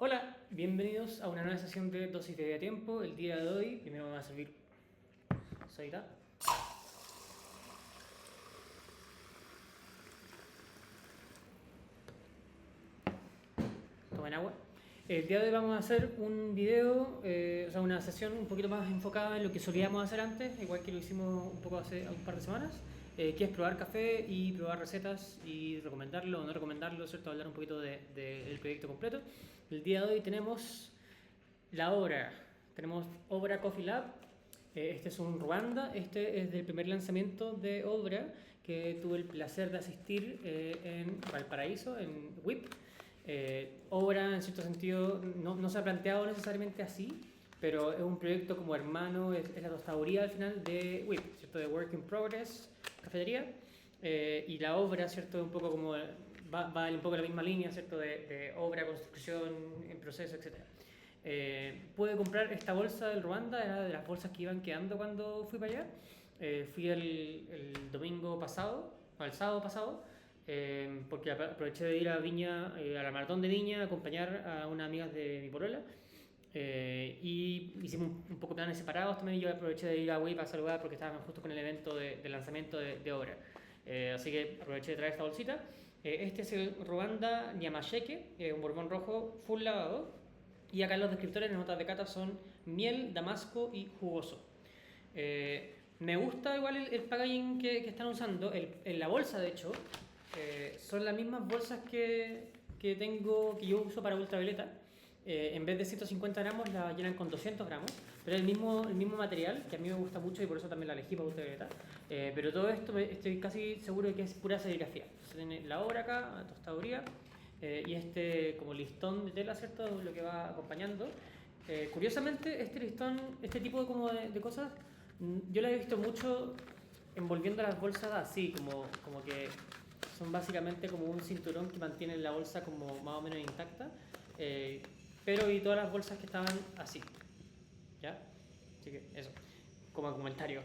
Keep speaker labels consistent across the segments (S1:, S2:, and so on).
S1: Hola, bienvenidos a una nueva sesión de Dosis de Tiempo. El día de hoy, primero me va a servir sodita. Tomen agua. El día de hoy vamos a hacer un video, o sea, una sesión un poquito más enfocada en lo que solíamos hacer antes, igual que lo hicimos un poco hace un par de semanas, que es probar café y probar recetas y recomendarlo o no recomendarlo, ¿cierto? Hablar un poquito del proyecto completo. El día de hoy tenemos la obra. Tenemos Obra Coffee Lab. Este es un Ruanda. Este es del primer lanzamiento de Obra que tuve el placer de asistir en Valparaíso, en WIP. Obra, en cierto sentido, no se ha planteado necesariamente así, pero es un proyecto como hermano, es la tostaduría al final de WIP, ¿cierto? De Work in Progress, cafetería. Y la obra, ¿cierto? Un poco como va un poco en la misma línea, ¿cierto? De obra, construcción, en proceso, etcétera. Pude comprar esta bolsa del Ruanda, era de las bolsas que iban quedando cuando fui para allá. Fui el domingo pasado, o el sábado pasado, porque aproveché de ir a Viña, a la maratón de Viña, a acompañar a unas amigas de mi polola. Y hicimos un poco planes separados también. Yo aproveché de ir a Wii para saludar porque estábamos justo con el evento de lanzamiento de obra. Así que aproveché de traer esta bolsita. Este es el Ruanda Nyamasheke, un borbón rojo full lavado. Y acá los descriptores en notas de cata son miel, damasco y jugoso. Me gusta igual el packaging que están usando. En la bolsa, de hecho, son las mismas bolsas que tengo, que yo uso para ultravioleta. En vez de 150 gramos la llenan con 200 gramos, pero es el mismo material, que a mí me gusta mucho y por eso también la elegí para ultravioleta. Pero todo esto estoy casi seguro de que es pura serigrafía. Entonces tiene la obra acá, la tostaduría, y este como listón de tela, ¿cierto? Lo que va acompañando. Curiosamente, este listón, este tipo de cosas, yo la he visto mucho envolviendo las bolsas así, como que son básicamente como un cinturón que mantiene la bolsa como más o menos intacta. Pero vi todas las bolsas que estaban así, ¿ya? Así que eso, como comentario.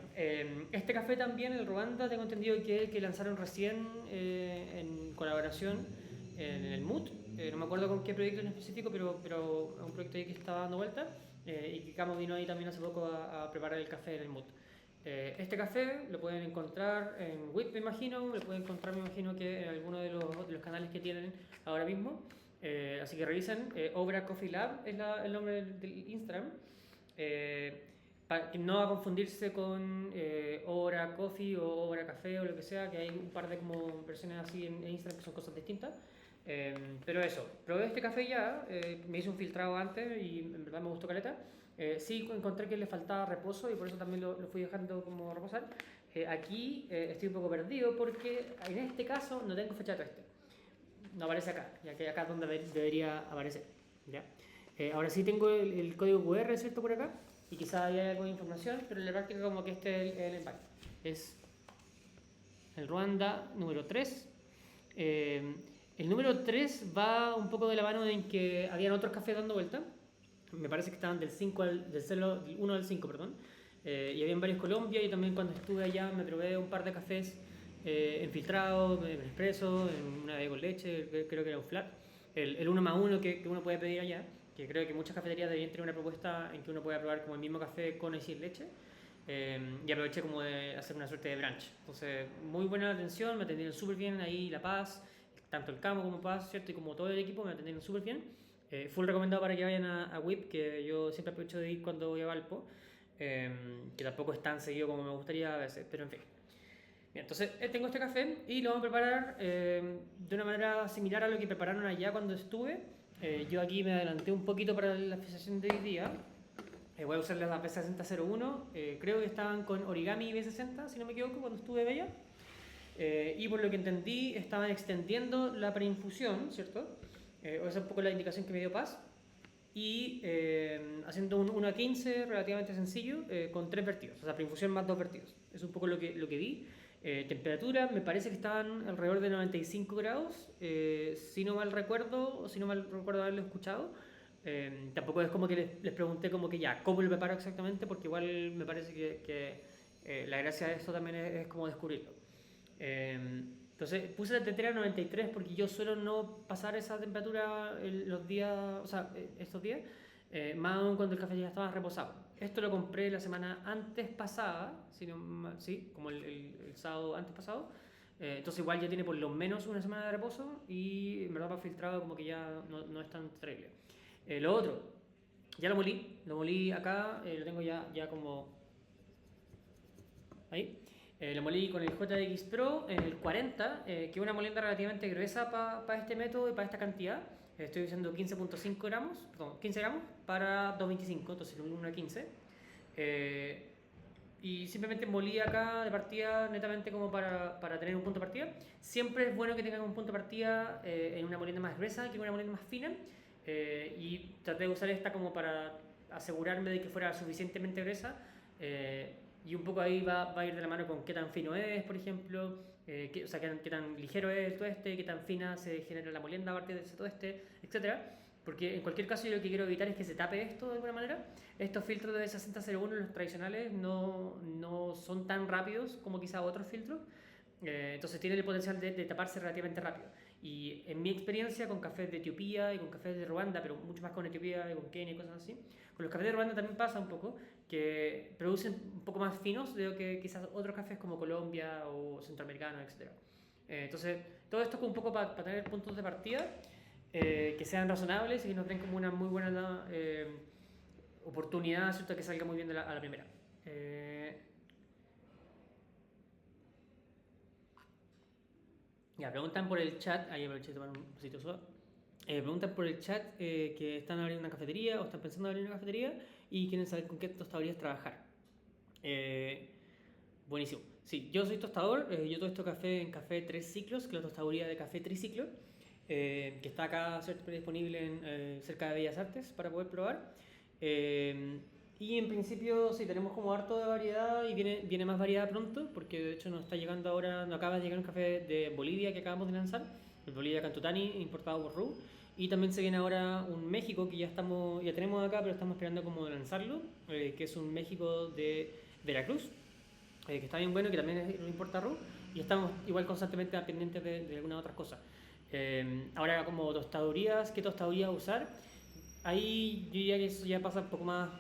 S1: Este café también, el Ruanda, tengo entendido que lanzaron recién en colaboración en el Mood. No me acuerdo con qué proyecto en específico, pero es un proyecto ahí que estaba dando vuelta, y que Camo vino ahí también hace poco a preparar el café en el Mood. Este café lo pueden encontrar en WIP, me imagino, lo pueden encontrar, me imagino, que en alguno de los canales que tienen ahora mismo. Así que revisen. Obra Coffee Lab es el nombre del Instagram. Que no va a confundirse con Obra Coffee o Obra Café o lo que sea, que hay un par de como versiones así en Instagram que son cosas distintas. Pero eso, probé este café ya, me hice un filtrado antes y en verdad me gustó caleta. Sí encontré que le faltaba reposo y por eso también lo fui dejando como reposar. Aquí estoy un poco perdido porque en este caso no tengo fecha de tueste. No aparece acá, ya que acá es donde debería aparecer. ¿Ya? Ahora sí tengo el código QR, ¿cierto? Por acá, y quizás haya algo de información, pero en la práctica como que este es el empaque. Es el Ruanda número 3. El número 3 va un poco de la mano en que habían otros cafés dando vuelta. Me parece que estaban del 5 del 1 al 5, perdón. Y había en varios Colombia, y también cuando estuve allá me probé un par de cafés en filtrado, en expreso, en una vez con leche, creo que era un flat. El 1 más 1 que uno puede pedir allá, que creo que muchas cafeterías deberían tener una propuesta en que uno pueda probar como el mismo café con y sin leche. Y aproveché como de hacer una suerte de brunch. Entonces, muy buena atención, me atendieron súper bien ahí La Paz, tanto el Camo como Paz, ¿cierto? Y como todo el equipo me atendieron súper bien. Full recomendado para que vayan a WIP, que yo siempre aprovecho de ir cuando voy a Valpo, que tampoco es tan seguido como me gustaría a veces, pero en fin. Bien, entonces tengo este café y lo vamos a preparar de una manera similar a lo que prepararon allá cuando estuve. Yo aquí me adelanté un poquito para la sesión de hoy día. Voy a usar la P6001. Creo que estaban con origami B60, si no me equivoco, cuando estuve de ella. Y por lo que entendí, estaban extendiendo la preinfusión, ¿cierto? O esa es un poco la indicación que me dio Paz. Y haciendo un 1 a 15 relativamente sencillo, con 3 vertidos, o sea, preinfusión más 2 vertidos. Es un poco lo que vi. Temperatura, me parece que estaban alrededor de 95 grados, si no mal recuerdo, o si no mal recuerdo haberlo escuchado. Tampoco es como que les pregunté como que ya, cómo lo preparo exactamente, porque igual me parece que la gracia de esto también es como descubrirlo. Entonces puse la tetera a 93 porque yo suelo no pasar esa temperatura los días, o sea, estos días, más aún cuando el café ya estaba reposado. Esto lo compré la semana antes pasada, sí, como el sábado antes pasado. Entonces igual ya tiene por lo menos una semana de reposo y en verdad para filtrado como que ya no es tan terrible. Lo otro, ya lo molí acá, lo tengo ya como ahí. Lo molí con el JX Pro en el 40, que es una molienda relativamente gruesa para este método y para esta cantidad. Estoy usando 15.5 gramos, perdón, 15 gramos para 2.25, entonces una 15. Y simplemente molí acá de partida netamente como para tener un punto de partida. Siempre es bueno que tengan un punto de partida en una molienda más gruesa que en una molienda más fina. Y traté de usar esta como para asegurarme de que fuera suficientemente gruesa. Y un poco ahí va a ir de la mano con qué tan fino es, por ejemplo, o sea, qué tan ligero es el tueste, qué tan fina se genera la molienda a partir de ese tueste, etcétera. Porque en cualquier caso yo lo que quiero evitar es que se tape esto de alguna manera. Estos filtros de 6001, los tradicionales, no son tan rápidos como quizá otros filtros. Entonces tienen el potencial de taparse relativamente rápido. Y en mi experiencia con cafés de Etiopía y con cafés de Ruanda, pero mucho más con Etiopía y con Kenia y cosas así, con los cafés de Ruanda también pasa un poco que producen un poco más finos de lo que quizás otros cafés como Colombia o centroamericanos, etc. Entonces todo esto es un poco para tener puntos de partida que sean razonables y que nos den como una muy buena oportunidad, ¿cierto?, que salga muy bien a la primera. Ya, preguntan por el chat, ahí aproveché de tomar un poquito de soda. Preguntan por el chat que están abriendo una cafetería o están pensando en abrir una cafetería y quieren saber con qué tostadorías trabajar. Buenísimo. Sí, yo soy tostador, yo tosto café en Café Tres Ciclos, que es la tostaduría de Café Triciclo, que está acá disponible cerca de Bellas Artes para poder probar. Y en principio sí, tenemos como harto de variedad y viene más variedad pronto, porque de hecho nos está llegando ahora, nos acaba de llegar un café de Bolivia que acabamos de lanzar, el Bolivia Cantutani, importado por RU. Y también se viene ahora un México que ya tenemos acá, pero estamos esperando como lanzarlo, que es un México de Veracruz, que está bien bueno, que también lo importa RU. Y estamos igual constantemente pendientes de algunas otras cosas. Ahora como tostadurías, ¿qué tostaduría usar? Ahí yo diría que eso ya pasa un poco más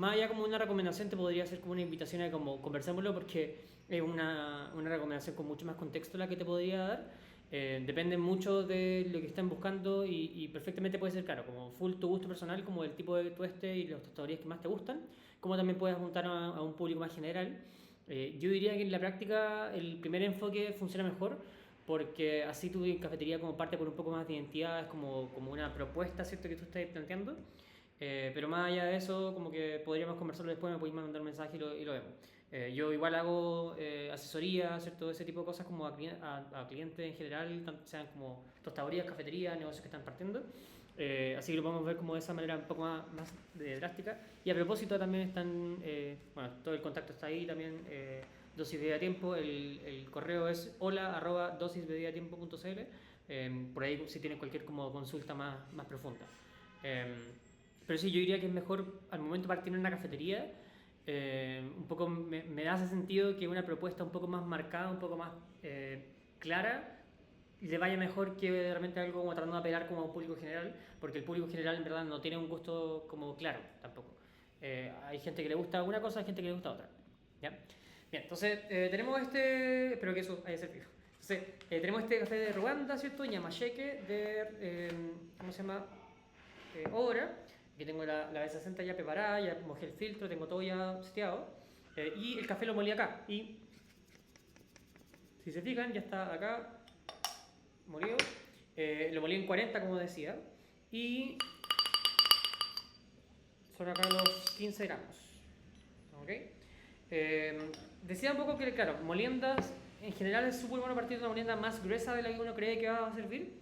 S1: allá como una recomendación, te podría ser como una invitación a como conversémoslo porque es una recomendación con mucho más contexto la que te podría dar. Depende mucho de lo que estén buscando y perfectamente puede ser, claro, como full tu gusto personal, como el tipo de tueste y las tostadorías que más te gustan, como también puedes apuntar a un público más general. Yo diría que en la práctica el primer enfoque funciona mejor porque así tu cafetería como parte por un poco más de identidad, es como una propuesta, ¿cierto?, que tú estás planteando. Pero más allá de eso, como que podríamos conversarlo después, me podéis mandar un mensaje y lo vemos. Yo igual hago asesoría, ¿cierto?, ese tipo de cosas como a clientes en general, tanto sean como tostadorías, cafeterías, negocios que están partiendo. Así que lo podemos ver como de esa manera un poco más drástica. Y a propósito también están, bueno, todo el contacto está ahí también, Dosis Bebida Tiempo, el correo es hola@dosisbebidatiempo.cl, por ahí si tienen cualquier como consulta más profunda. Pero sí, yo diría que es mejor al momento de partir en una cafetería, un poco me da ese sentido que una propuesta un poco más marcada, un poco más clara, le vaya mejor que realmente algo como tratando de apelar como a un público general, porque el público general en verdad no tiene un gusto como claro tampoco. Hay gente que le gusta una cosa, hay gente que le gusta otra. ¿Ya? Bien, entonces tenemos espero que eso haya servido. Entonces, tenemos este café de Ruanda, ¿cierto? Yamasheke de, ¿cómo se llama? Obra. Aquí tengo la B60 ya preparada, ya mojé el filtro, tengo todo ya seteado. Y el café lo molí acá. Y si se fijan, ya está acá molido. Lo molí en 40, como decía. Y son acá los 15 gramos. ¿Ok? Decía un poco que, claro, moliendas en general es súper bueno partir de una molienda más gruesa de la que uno cree que va a servir,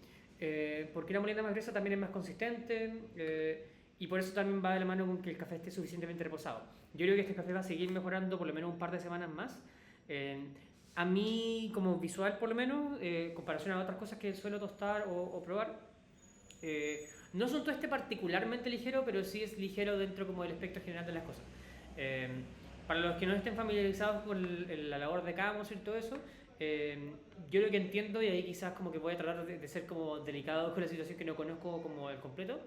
S1: porque una molienda más gruesa también es más consistente y por eso también va de la mano con que el café esté suficientemente reposado. Yo creo que este café va a seguir mejorando por lo menos un par de semanas más. A mí, como visual por lo menos, comparación a otras cosas que suelo tostar o probar, no es un tueste particularmente ligero, pero sí es ligero dentro como del espectro general de las cosas. Para los que no estén familiarizados con la labor de Camos y todo eso, Yo lo que entiendo, y ahí quizás como que voy a tratar de ser como delicado con la situación que no conozco como al completo.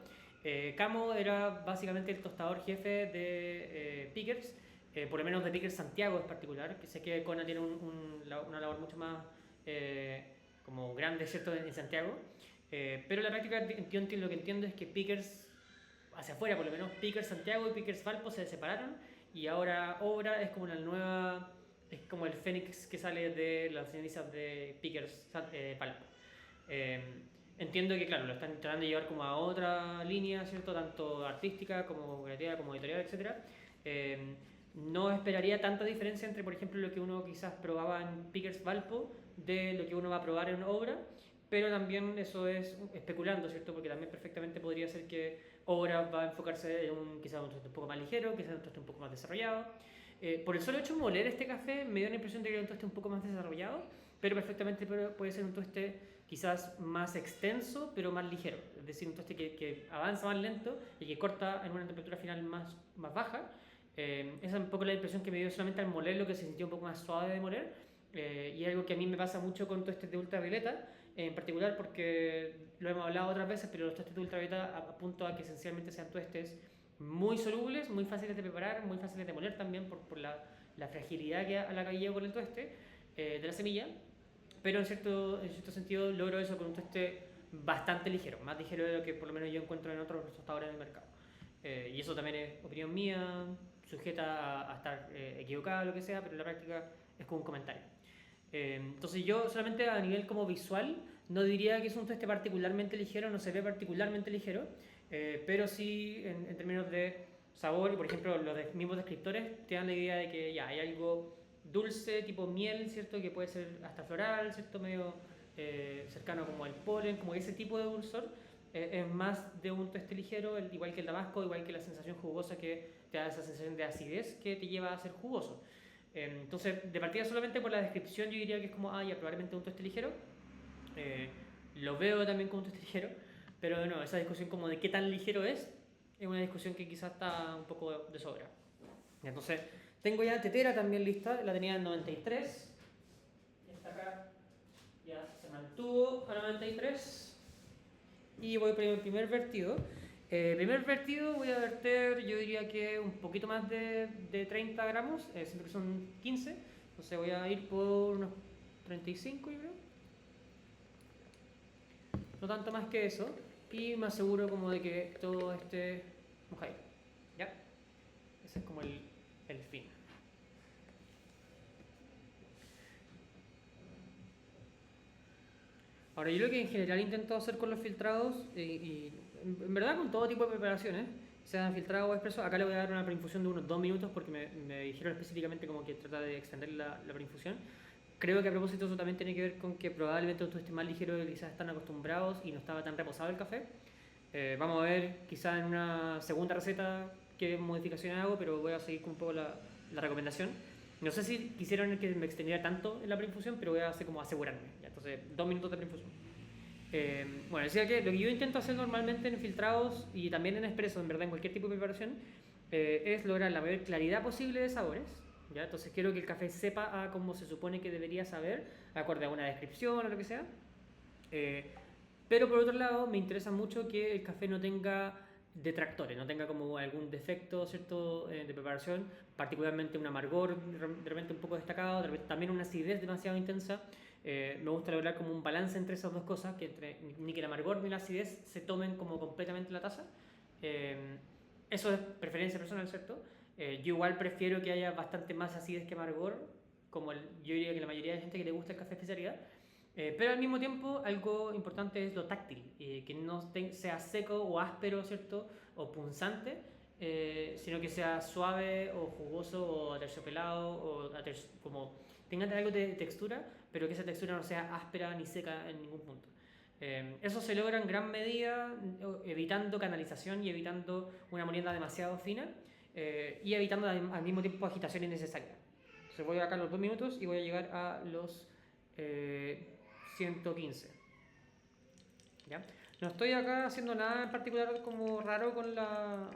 S1: Camo era básicamente el tostador jefe de Pickers, por lo menos de Pickers Santiago en particular, que sé que Kona tiene una labor mucho más como grande, ¿cierto?, en Santiago. Pero en la práctica lo que entiendo es que Pickers, hacia afuera por lo menos, Pickers Santiago y Pickers Valpo se separaron y ahora Obra es como una nueva, es como el fénix que sale de las cenizas de Pickers Valpo. Eh, Entiendo que, claro, lo están tratando de llevar como a otra línea, ¿cierto? Tanto artística como creativa, como editorial, etcétera. No esperaría tanta diferencia entre, por ejemplo, lo que uno quizás probaba en Pickers Valpo de lo que uno va a probar en Obra, pero también eso es especulando, ¿cierto? Porque también perfectamente podría ser que Obra va a enfocarse en quizás un toste un poco más ligero, quizás un toste un poco más desarrollado. Por el solo hecho de moler este café me dio la impresión de que era un toste un poco más desarrollado, pero perfectamente puede ser un toste quizás más extenso, pero más ligero. Es decir, un toste que avanza más lento y que corta en una temperatura final más baja. Esa es un poco la impresión que me dio solamente al molerlo, que se sintió un poco más suave de moler. Y algo que a mí me pasa mucho con tostes de ultravioleta, en particular porque lo hemos hablado otras veces, pero los tostes de ultravioleta apunto a que esencialmente sean tostes muy solubles, muy fáciles de preparar, muy fáciles de moler también por la fragilidad a la que llevo con el tueste de la semilla, pero en cierto sentido logro eso con un tueste bastante ligero, más ligero de lo que por lo menos yo encuentro en otros tostadores del mercado. Y eso también es opinión mía, sujeta a estar equivocada o lo que sea, pero en la práctica es como un comentario. Entonces yo solamente a nivel como visual no diría que es un tueste particularmente ligero, no se ve particularmente ligero, pero sí en términos de sabor, y por ejemplo los mismos descriptores te dan la idea de que ya hay algo dulce, tipo miel, ¿cierto? Que puede ser hasta floral, ¿cierto? Medio cercano como al polen, como ese tipo de dulzor. Es más de un tueste ligero, igual que el tabasco, igual que la sensación jugosa que te da esa sensación de acidez que te lleva a ser jugoso. Entonces, de partida solamente por la descripción yo diría que es como, ya, probablemente un tueste ligero. Lo veo también como un tueste ligero, pero no, esa discusión como de qué tan ligero es una discusión que quizás está un poco de sobra. Entonces, tengo ya tetera también lista, la tenía en 93. Y esta acá ya se mantuvo a 93. Y voy por el primer vertido. Primer vertido voy a verter, yo diría que un poquito más de 30 gramos, siempre que son 15. Entonces voy a ir por unos 35, yo creo. No tanto más que eso. Y me aseguro como de que todo esté mojado. ¿Ya? Ese es como el fin. Ahora, yo lo que en general intento hacer con los filtrados, y en verdad con todo tipo de preparaciones, sean filtrado o expreso, acá le voy a dar una preinfusión de unos 2 minutos porque me dijeron específicamente como que trata de extender la preinfusión. Creo que a propósito eso también tiene que ver con que probablemente tú estés más ligero de que quizás están acostumbrados y no estaba tan reposado el café. Vamos a ver quizás en una segunda receta qué modificaciones hago, pero voy a seguir con un poco la recomendación. No sé si quisieron que me extendiera tanto en la preinfusión, pero voy a hacer como asegurarme. ¿Ya? Entonces, 2 minutos de preinfusión. Bueno, decía que lo que yo intento hacer normalmente en filtrados y también en expreso, en verdad en cualquier tipo de preparación, es lograr la mayor claridad posible de sabores. ¿Ya? Entonces quiero que el café sepa a cómo se supone que debería saber, acorde a una descripción o lo que sea. Pero por otro lado, me interesa mucho que el café no tenga detractores, no tenga como algún defecto, ¿cierto?, de preparación, particularmente un amargor de repente un poco destacado, de repente también una acidez demasiado intensa. Me gusta lograr como un balance entre esas dos cosas, que ni que el amargor ni la acidez se tomen como completamente la taza. Eso es preferencia personal, ¿cierto? Yo igual prefiero que haya bastante más acidez que amargor, como yo diría que la mayoría de gente que le gusta el café especialidad. Pero al mismo tiempo, algo importante es lo táctil, que no sea seco o áspero, ¿cierto? O punzante, sino que sea suave o jugoso o aterciopelado o como tenga algo de textura, pero que esa textura no sea áspera ni seca en ningún punto. Eso se logra en gran medida evitando canalización y evitando una molienda demasiado fina y evitando al mismo tiempo agitación innecesaria. Entonces voy acá a los 2 minutos y voy a llegar a los 115. ¿Ya? No estoy acá haciendo nada en particular como raro con la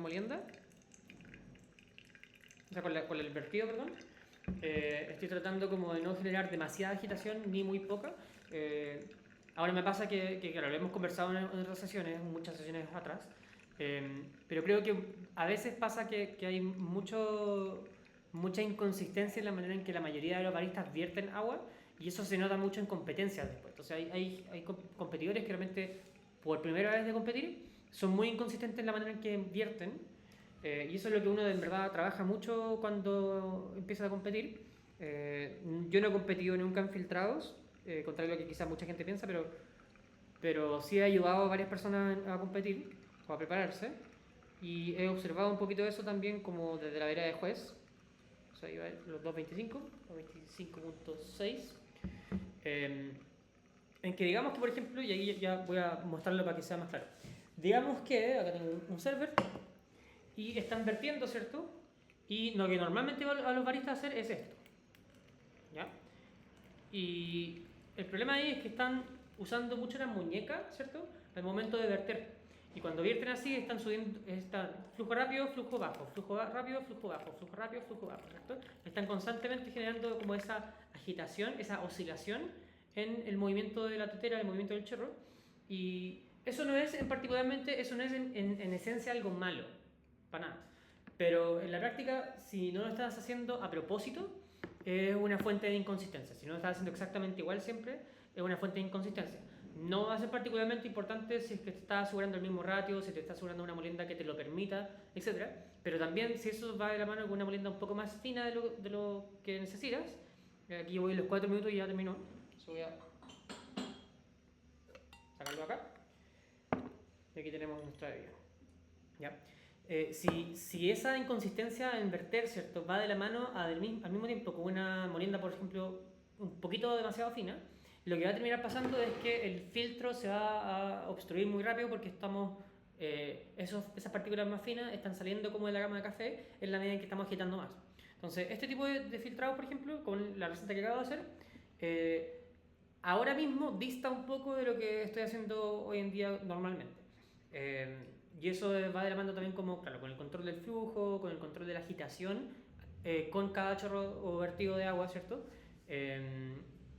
S1: molienda, o sea, con el vertido, perdón. Estoy tratando como de no generar demasiada agitación ni muy poca. Ahora me pasa que, claro, lo hemos conversado en otras sesiones, muchas sesiones atrás, pero creo que a veces pasa que hay mucha inconsistencia en la manera en que la mayoría de los baristas vierten agua y eso se nota mucho en competencias después. Entonces hay competidores que realmente por primera vez de competir son muy inconsistentes en la manera en que vierten y eso es lo que uno en verdad trabaja mucho cuando empieza a competir. Yo no he competido nunca en filtrados, contrario a lo que quizás mucha gente piensa, pero sí he ayudado a varias personas a competir o a prepararse y he observado un poquito de eso también como desde la vereda de juez, o sea, iba los 2.25, 2.25.6, en que digamos que por ejemplo, y ahí ya voy a mostrarlo para que sea más claro, digamos que acá tengo un server y están vertiendo, ¿cierto? Y lo que normalmente va a los baristas a hacer es esto, ¿ya? Y el problema ahí es que están usando mucho la muñeca, ¿cierto? Al momento de verter. Y cuando vierten así, están subiendo, flujo rápido, flujo bajo, flujo rápido, flujo bajo, flujo rápido, flujo bajo, ¿cierto? Están constantemente generando como esa agitación, esa oscilación en el movimiento de la tetera, el movimiento del chorro. Y eso no es en esencia algo malo, para nada. Pero en la práctica, si no lo estás haciendo a propósito, es una fuente de inconsistencia. Si no lo estás haciendo exactamente igual siempre, es una fuente de inconsistencia. No va a ser particularmente importante si es que te estás asegurando el mismo ratio, si te estás asegurando una molienda que te lo permita, etc. Pero también si eso va de la mano con una molienda un poco más fina de lo que necesitas, aquí voy los 4 minutos y ya terminó. Eso voy a sacarlo acá. Y aquí tenemos nuestra bebida. ¿Ya? Si esa inconsistencia en verter, ¿cierto?, va de la mano al mismo tiempo con una molienda, por ejemplo, un poquito demasiado fina, lo que va a terminar pasando es que el filtro se va a obstruir muy rápido porque esas partículas más finas están saliendo como de la gama de café en la medida en que estamos agitando más. Entonces, este tipo de filtrado, por ejemplo, con la receta que acabo de hacer, ahora mismo dista un poco de lo que estoy haciendo hoy en día normalmente. Y eso va de la mano también como, claro, con el control del flujo, con el control de la agitación, con cada chorro o vertido de agua, ¿cierto?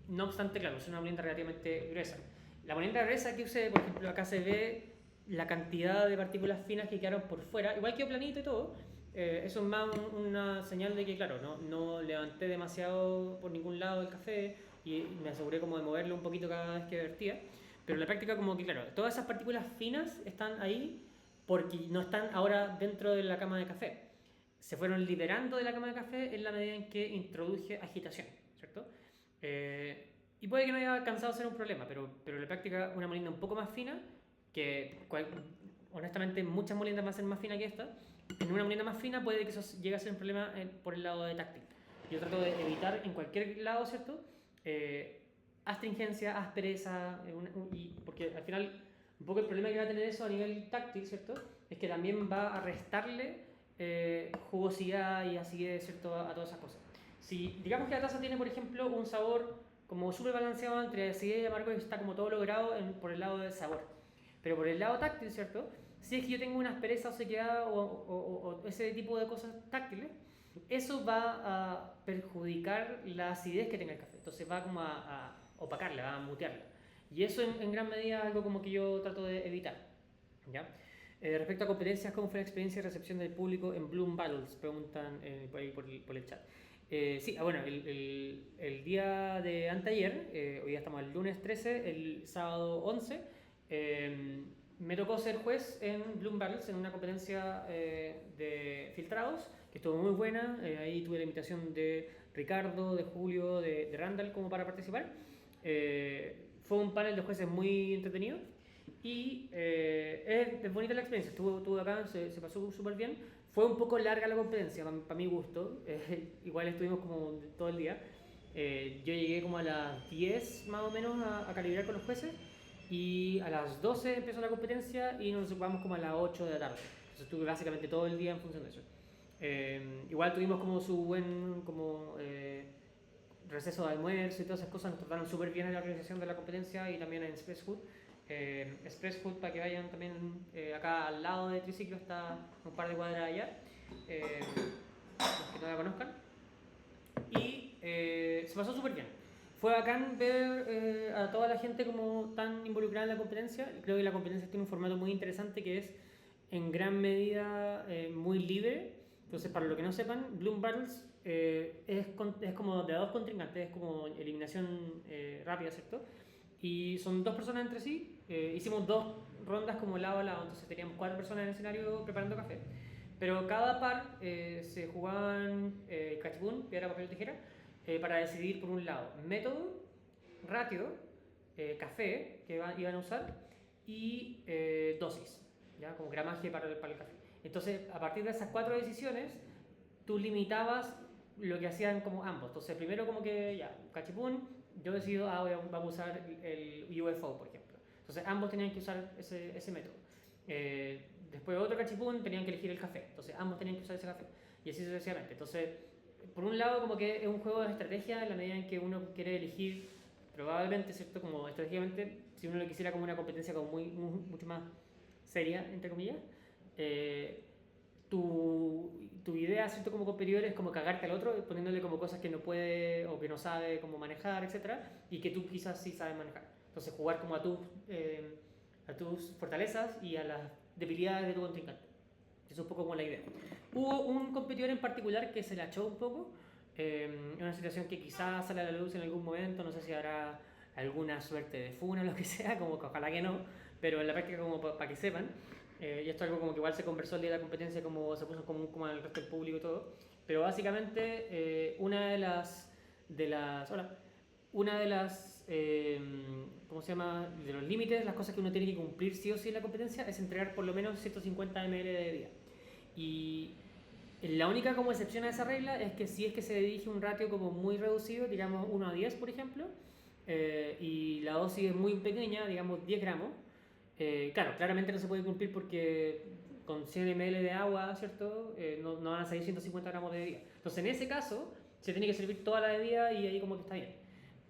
S1: No obstante, claro, es una molienda relativamente gruesa. La molienda gruesa que usé, por ejemplo, acá se ve la cantidad de partículas finas que quedaron por fuera, igual quedó planito y todo. Eso es más una señal de que, claro, no levanté demasiado por ningún lado el café y me aseguré como de moverlo un poquito cada vez que vertía. Pero en la práctica como que, claro, todas esas partículas finas están ahí porque no están ahora dentro de la cama de café. Se fueron liberando de la cama de café en la medida en que introduje agitación, ¿cierto? Y puede que no haya alcanzado a ser un problema, pero en la práctica una molienda un poco más fina, honestamente muchas moliendas van a ser más finas que esta, en una molienda más fina puede que eso llegue a ser un problema por el lado de táctil. Yo trato de evitar en cualquier lado, ¿cierto? Astringencia, aspereza, porque al final un poco el problema que va a tener eso a nivel táctil, ¿cierto? Es que también va a restarle jugosidad y acidez, ¿cierto? A todas esas cosas. Si digamos que la taza tiene, por ejemplo, un sabor como súper balanceado entre acidez y amargo y está como todo logrado por el lado del sabor. Pero por el lado táctil, ¿cierto? Si es que yo tengo una aspereza o sequedad o ese tipo de cosas táctiles, eso va a perjudicar la acidez que tenga el café. Entonces va como a opacarla, va a mutearla. Y eso en gran medida es algo como que yo trato de evitar. ¿Ya? Respecto a competencias, ¿cómo fue la experiencia de recepción del público en Bloom Battles? Preguntan por ahí por el chat. Sí, bueno, el día de anteayer, hoy ya estamos el lunes 13, el sábado 11, me tocó ser juez en Bloom Battles, en una competencia de filtrados, que estuvo muy buena. Ahí tuve la invitación de Ricardo, de Julio, de Randall como para participar. Fue un panel de jueces muy entretenido y es bonita la experiencia. Estuve acá, se pasó súper bien. Fue un poco larga la competencia, para mi gusto. Igual estuvimos como todo el día. Yo llegué como a las 10 más o menos a calibrar con los jueces y a las 12 empezó la competencia y nos ocupamos como a las 8 de la tarde. Entonces estuve básicamente todo el día en función de eso. Igual tuvimos como su buen receso de almuerzo y todas esas cosas. Nos trataron súper bien en la organización de la competencia y también en Express Food. Express Food, para que vayan también, acá al lado de Triciclo está un par de cuadras allá, los que no la conozcan. Y se pasó súper bien. Fue bacán ver a toda la gente como tan involucrada en la competencia. Creo que la competencia tiene un formato muy interesante que es en gran medida muy libre. Entonces, para los que no sepan, Bloom Battles es como de a dos contrincantes, es como eliminación rápida, ¿cierto? Y son dos personas entre sí. Hicimos dos rondas como lado a lado, entonces teníamos cuatro personas en el escenario preparando café. Pero cada par se jugaban cachipún, piedra, papel, tijera, para decidir por un lado método, ratio, café que iban a usar y dosis, ¿ya? Como gramaje para el café. Entonces, a partir de esas cuatro decisiones, tú limitabas lo que hacían como ambos. Entonces, primero como que ya, cachipún, yo decido, vamos a usar el UFO, por ejemplo. Entonces, ambos tenían que usar ese método. Después otro cachipún tenían que elegir el café, entonces ambos tenían que usar ese café y así sucesivamente. Entonces, por un lado como que es un juego de estrategia en la medida en que uno quiere elegir probablemente, ¿cierto? Como estratégicamente, si uno lo quisiera como una competencia como mucho más seria, entre comillas, tu idea, ¿cierto? Como competidor es como cagarte al otro poniéndole como cosas que no puede o que no sabe cómo manejar, etcétera, y que tú quizás sí sabes manejar. Entonces jugar como a tus fortalezas y a las debilidades de tu contrincante. Eso es un poco como la idea. Hubo un competidor en particular que se la echó un poco, en una situación que quizás sale a la luz en algún momento, no sé si habrá alguna suerte de funa o lo que sea, como que ojalá que no, pero en la práctica como para que sepan, y esto es algo como que igual se conversó el día de la competencia, como se puso común como al resto del público y todo, pero básicamente una de las hola, una de las, ¿cómo se llama? De los límites, las cosas que uno tiene que cumplir sí o sí en la competencia es entregar por lo menos 150 ml de bebida. Y la única como excepción a esa regla es que si es que se dirige un ratio como muy reducido, digamos 1 a 10 por ejemplo, y la dosis es muy pequeña, digamos 10 gramos, claro, claramente no se puede cumplir porque con 100 ml de agua, ¿cierto? No van a salir 150 gramos de bebida. Entonces en ese caso se tiene que servir toda la bebida y ahí como que está bien.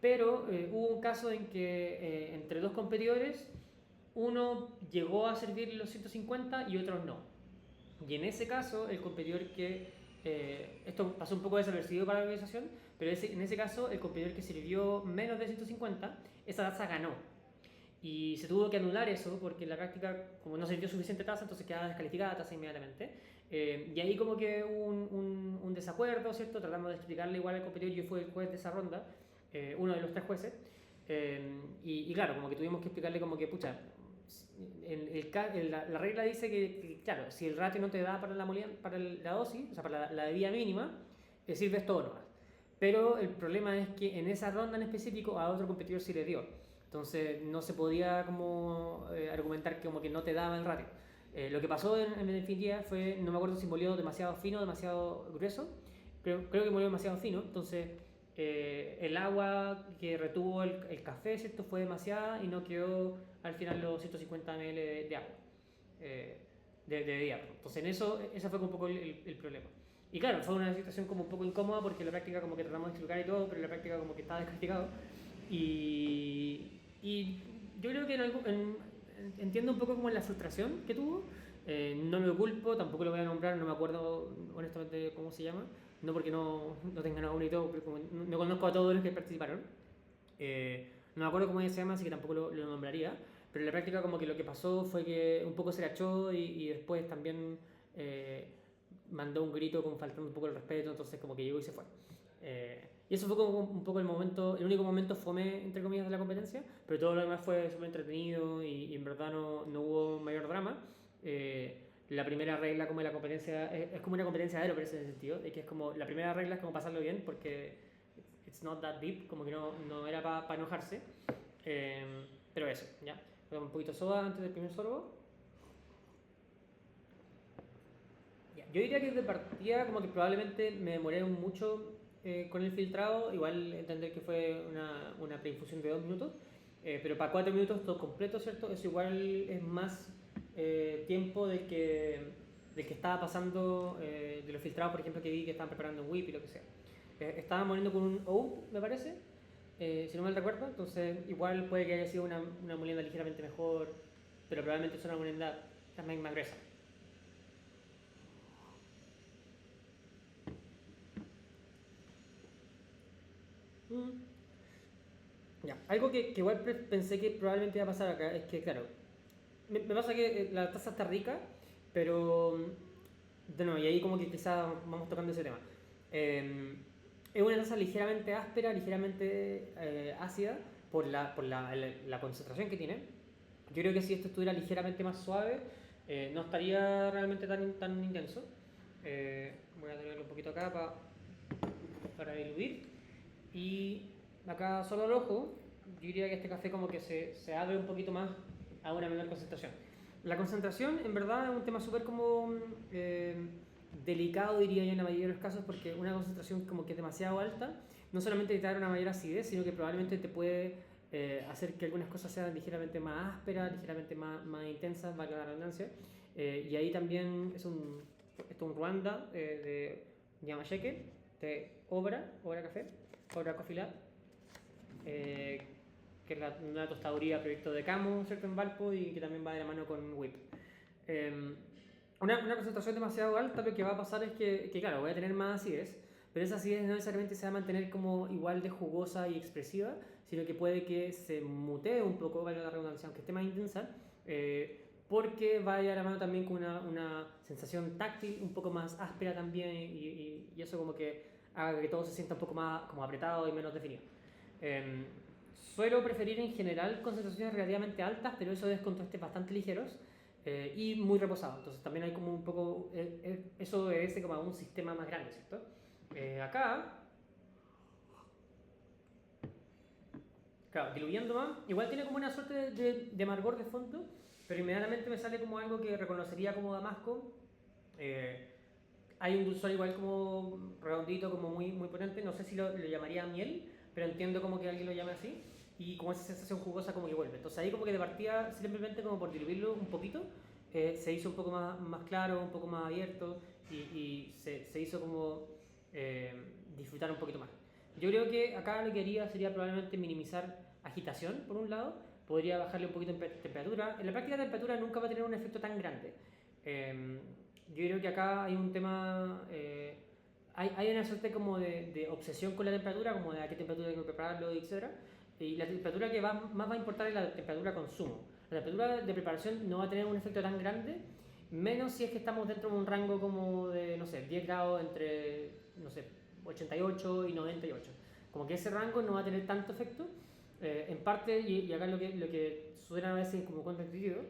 S1: Pero hubo un caso en que entre dos competidores, uno llegó a servir los 150 y otros no. Y en ese caso, el competidor esto pasó un poco desapercibido para la organización, pero en ese caso, el competidor que sirvió menos de 150, esa taza ganó. Y se tuvo que anular eso porque en la práctica, como no se dio suficiente taza, entonces quedaba descalificada la taza inmediatamente. Y ahí como que hubo un desacuerdo, ¿cierto? Tratamos de explicarle igual al competidor, yo fui el juez de esa ronda, uno de los tres jueces, y claro, como que tuvimos que explicarle como que, pucha, la regla dice que, claro, si el ratio no te da para la dosis, o sea, para la bebida mínima, sirves todo nomás. Pero el problema es que en esa ronda en específico a otro competidor sí le dio. Entonces no se podía como argumentar que como que no te daba el ratio. Lo que pasó en definitiva fue, no me acuerdo si molió demasiado fino o demasiado grueso, creo que molió demasiado fino, entonces el agua que retuvo el café, ¿cierto? Fue demasiada y no quedó al final los 150 ml de agua, de bebida. Entonces ese fue un poco el problema. Y claro, fue una situación como un poco incómoda porque en la práctica como que tratamos de explicar y todo, pero en la práctica como que estaba descalificado. Y yo creo que entiendo un poco como la frustración que tuvo. No lo culpo, tampoco lo voy a nombrar, no me acuerdo honestamente cómo se llama. No porque no tenga nada y todo, pero como no conozco a todos los que participaron. No me acuerdo cómo se llama, así que tampoco lo nombraría. Pero en la práctica como que lo que pasó fue que un poco se la echó y después también mandó un grito como faltando un poco el respeto, entonces como que llegó y se fue. Y eso fue como un poco el único momento fome, entre comillas, de la competencia, pero todo lo demás fue súper entretenido y en verdad no hubo mayor drama. La primera regla como de la competencia es como una competencia de aero, en ese sentido, de que es como, la primera regla es como pasarlo bien, porque it's not that deep, como que no era para enojarse. Pero eso, ya. Un poquito de soda antes del primer sorbo. Ya. Yo diría que de partida como que probablemente me demoré mucho con el filtrado, igual entender que fue una preinfusión de 2 minutos, pero para 4 minutos todo completo, ¿cierto? Eso igual es más tiempo del que estaba pasando, de los filtrados, por ejemplo, que vi que estaban preparando un whip y lo que sea. Estaban moliendo con un OUP, me parece, si no mal recuerdo, entonces igual puede que haya sido una molienda ligeramente mejor, pero probablemente es una molienda también más gruesa. Mm. Ya, algo que igual pensé que probablemente iba a pasar acá es que, claro, me pasa que la taza está rica, pero de nuevo, y ahí como que quizás vamos tocando ese tema. Eh, es una taza ligeramente áspera, ligeramente ácida por la concentración que tiene. Yo creo que si esto estuviera ligeramente más suave, no estaría realmente tan intenso. Voy a tenerlo un poquito acá para diluir. Y acá solo el ojo, yo diría que este café como que se abre un poquito más a una menor concentración. La concentración en verdad es un tema súper como delicado, diría yo, en la mayoría de los casos, porque una concentración como que es demasiado alta, no solamente te da una mayor acidez, sino que probablemente te puede hacer que algunas cosas sean ligeramente más ásperas, ligeramente más intensas, valga la redundancia. Y ahí también esto es un Ruanda de Yamasheke, de Obra Café, Obra Coffee Lab, eh, que es una tostaduría proyecto de Camo, ¿cierto? En Valpo y que también va de la mano con Whip. Eh, una concentración demasiado alta, lo que va a pasar es que, claro, voy a tener más acidez, pero esa acidez no necesariamente se va a mantener como igual de jugosa y expresiva, sino que puede que se mutee un poco, valga la redundancia, aunque esté más intensa, porque va a ir a la mano también con una sensación táctil un poco más áspera también y eso como que haga que todo se sienta un poco más como apretado y menos definido. Eh, Suelo preferir en general concentraciones relativamente altas, pero eso es contrastes bastante ligeros y muy reposados. Entonces también hay como un poco, eso obedece como a un sistema más grande, ¿cierto? Acá, claro, diluyendo más, igual tiene como una suerte de amargor de fondo, pero inmediatamente me sale como algo que reconocería como damasco. Eh, Hay un dulzor igual como redondito, como muy potente, no sé si lo llamaría miel, pero entiendo como que alguien lo llame así, y como esa sensación jugosa como que vuelve. Entonces ahí como que de partida, simplemente como por diluirlo un poquito, se hizo un poco más claro, un poco más abierto, y se hizo como eh, disfrutar un poquito más. Yo creo que acá lo que haría sería probablemente minimizar agitación, por un lado, podría bajarle un poquito en temperatura. En la práctica la temperatura nunca va a tener un efecto tan grande. Eh, yo creo que acá hay un tema, hay una suerte como de obsesión con la temperatura, como de a qué temperatura tengo que prepararlo, etc. Y la temperatura que más va a importar es la temperatura de consumo. La temperatura de preparación no va a tener un efecto tan grande, menos si es que estamos dentro de un rango como de, no sé, 10 grados entre, no sé, 88 y 98. Como que ese rango no va a tener tanto efecto. En parte, y acá lo que suena a veces como contraintuitivo,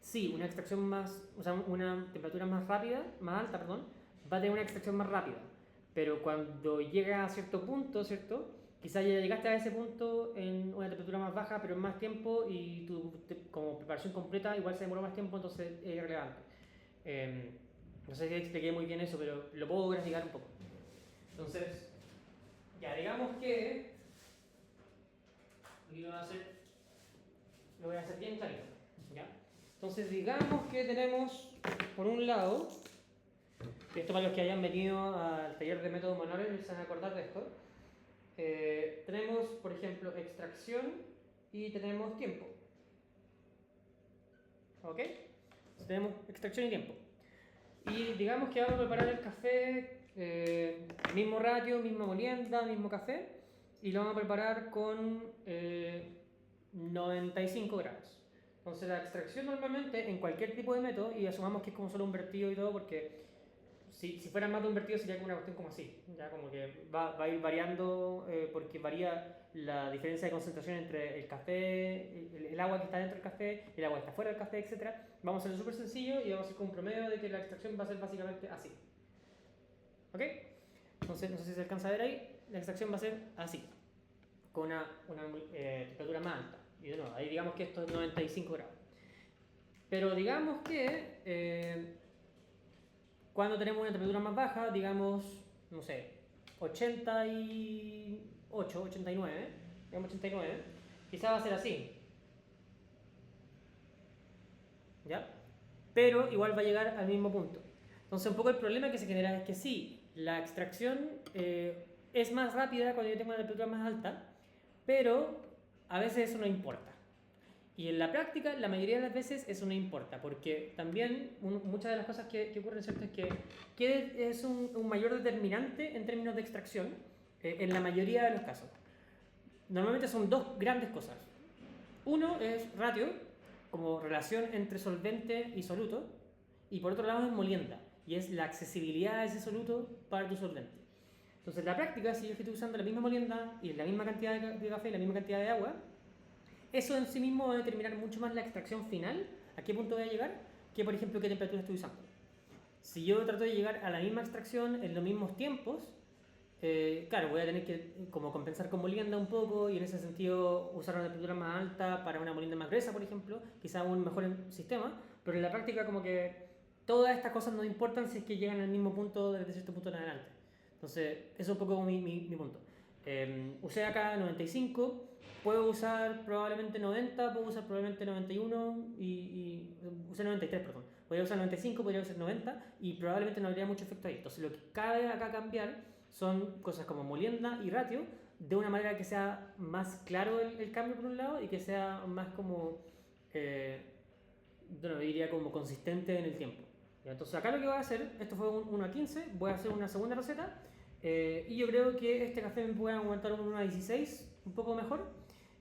S1: sí, una extracción más, o sea, una temperatura más rápida, más alta, perdón, va a tener una extracción más rápida. Pero cuando llega a cierto punto, ¿cierto? Quizás ya llegaste a ese punto en una temperatura más baja, pero en más tiempo y como preparación completa igual se demoró más tiempo, entonces es irrelevante. No sé si expliqué muy bien eso, pero lo puedo graficar un poco. Entonces, ya digamos que aquí lo voy a hacer bien clarito, ¿ya? Entonces digamos que tenemos, por un lado, esto para los que hayan venido al taller de métodos manuales se van a acordar de esto, tenemos, por ejemplo, extracción y tenemos tiempo, ¿ok? Entonces, tenemos extracción y tiempo. Y digamos que vamos a preparar el café, mismo ratio, misma molienda, mismo café, y lo vamos a preparar con 95 grados. Entonces la extracción normalmente en cualquier tipo de método, y asumamos que es como solo un vertido y todo, porque si fuera más de un vertido sería como una cuestión como así, ya como que va a ir variando porque varía la diferencia de concentración entre el café, el agua que está dentro del café, el agua que está fuera del café, etc. Vamos a hacerlo súper sencillo y vamos a hacer con un promedio de que la extracción va a ser básicamente así. ¿Ok? Entonces, no sé si se alcanza a ver ahí, la extracción va a ser así, con una temperatura más alta. Y de nuevo, ahí digamos que esto es 95 grados. Pero digamos que cuando tenemos una temperatura más baja, digamos, no sé, 88, 89, digamos 89, quizás va a ser así, ¿ya? Pero igual va a llegar al mismo punto. Entonces, un poco el problema que se genera es que sí, la extracción es más rápida cuando yo tengo una temperatura más alta, pero a veces eso no importa. Y en la práctica, la mayoría de las veces eso no importa, porque también muchas de las cosas que ocurren, ¿cierto? Es que es un mayor determinante en términos de extracción en la mayoría de los casos. normalmente son dos grandes cosas. Uno es ratio, como relación entre solvente y soluto, y por otro lado es molienda, y es la accesibilidad de ese soluto para tu solvente. Entonces, en la práctica, si yo estoy usando la misma molienda y la misma cantidad de café y la misma cantidad de agua, eso en sí mismo va a determinar mucho más la extracción final, a qué punto voy a llegar, que por ejemplo qué temperatura estoy usando. Si yo trato de llegar a la misma extracción en los mismos tiempos, claro, voy a tener que como compensar con molienda un poco y en ese sentido usar una temperatura más alta para una molienda más gruesa, por ejemplo, quizás un mejor sistema, pero en la práctica como que todas estas cosas no importan si es que llegan al mismo punto desde cierto punto en adelante. Entonces, eso es un poco mi punto. Usé acá 95, puedo usar probablemente 90, puedo usar probablemente 91 y usé 93, perdón. Podría usar 95, podría usar 90 y probablemente no habría mucho efecto ahí. Entonces, lo que cabe acá cambiar son cosas como molienda y ratio de una manera que sea más claro el cambio por un lado y que sea más como, bueno, diría como consistente en el tiempo. Entonces acá lo que voy a hacer, esto fue un 1 a 15, voy a hacer una segunda receta y yo creo que este café me puede aguantar un 1 a 16, un poco mejor.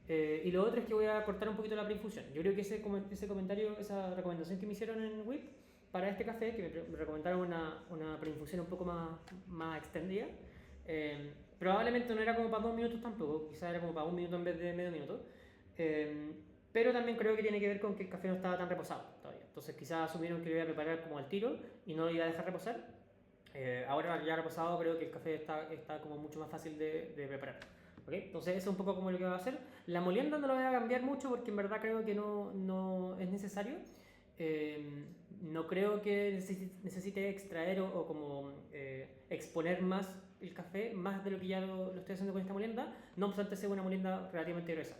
S1: Y lo otro es que voy a cortar un poquito la preinfusión. Yo creo que ese comentario, esa recomendación que me hicieron en WIP para este café, que me recomendaron una preinfusión un poco más extendida, probablemente no era como para 2 minutos tampoco, quizás era como para 1 minuto en vez de medio minuto. Pero también creo que tiene que ver con que el café no estaba tan reposado todavía. Entonces quizás asumieron que lo iba a preparar como al tiro y no lo iba a dejar reposar. Ahora ya reposado creo que el café está como mucho más fácil de preparar. ¿Okay? Entonces eso es un poco como lo que va a hacer. La molienda no lo voy a cambiar mucho porque en verdad creo que no es necesario. No creo que necesite extraer o como exponer más el café, más de lo que ya lo estoy haciendo con esta molienda. No obstante, sea una molienda relativamente gruesa.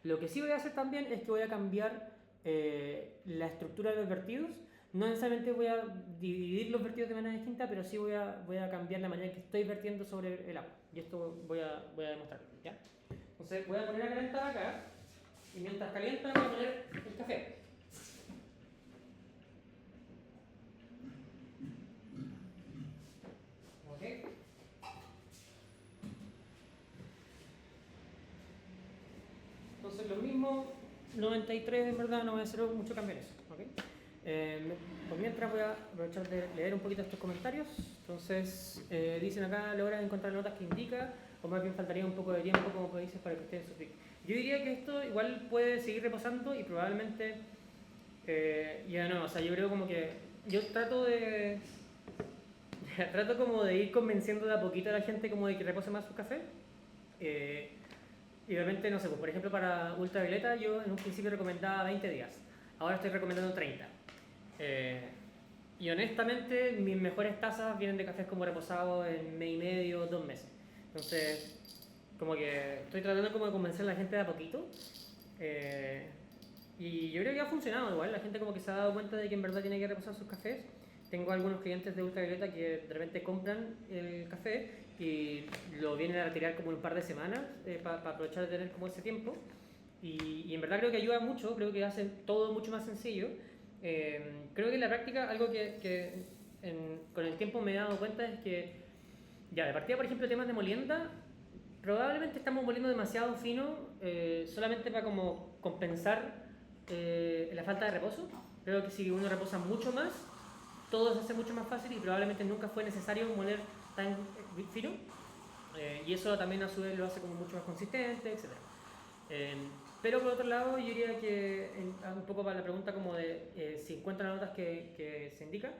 S1: Lo que sí voy a hacer también es que voy a cambiar la estructura de los vertidos. No necesariamente voy a dividir los vertidos de manera distinta, pero sí voy a cambiar la manera en que estoy vertiendo sobre el agua. Y esto voy a demostrarlo, ¿ya? Entonces voy a poner a calentar acá, y mientras calienta voy a poner el café. ¿Ok? Entonces lo mismo, 93 en verdad, no voy a hacer mucho cambio en eso, ¿ok? Por mientras voy a aprovechar de leer un poquito estos comentarios. Entonces, dicen acá, logra encontrar notas que indica, o más bien faltaría un poco de tiempo, como dices, para que ustedes sufrir. Yo diría que esto igual puede seguir reposando y probablemente, ya no, o sea, yo creo como que, yo trato como de ir convenciendo de a poquito a la gente como de que repose más su café. Y realmente, no sé, pues, por ejemplo, para ultravioleta yo en un principio recomendaba 20 días. Ahora estoy recomendando 30. Y honestamente, mis mejores tazas vienen de cafés como reposados en mes y medio, 2 meses. Entonces, como que estoy tratando como de convencer a la gente de a poquito. Y yo creo que ha funcionado igual. La gente como que se ha dado cuenta de que en verdad tiene que reposar sus cafés. Tengo algunos clientes de ultravioleta que de repente compran el café y lo vienen a retirar como en un par de semanas para aprovechar de tener como ese tiempo. Y en verdad creo que ayuda mucho, creo que hace todo mucho más sencillo. Creo que en la práctica algo que con el tiempo me he dado cuenta es que, ya, de partida por ejemplo temas de molienda, probablemente estamos moliendo demasiado fino solamente para como compensar la falta de reposo. Creo que si uno reposa mucho más, todo se hace mucho más fácil y probablemente nunca fue necesario moler tan fino. Y eso también a su vez lo hace como mucho más consistente, etc. Pero por otro lado, yo diría que un poco para la pregunta como de si encuentran notas que se indican,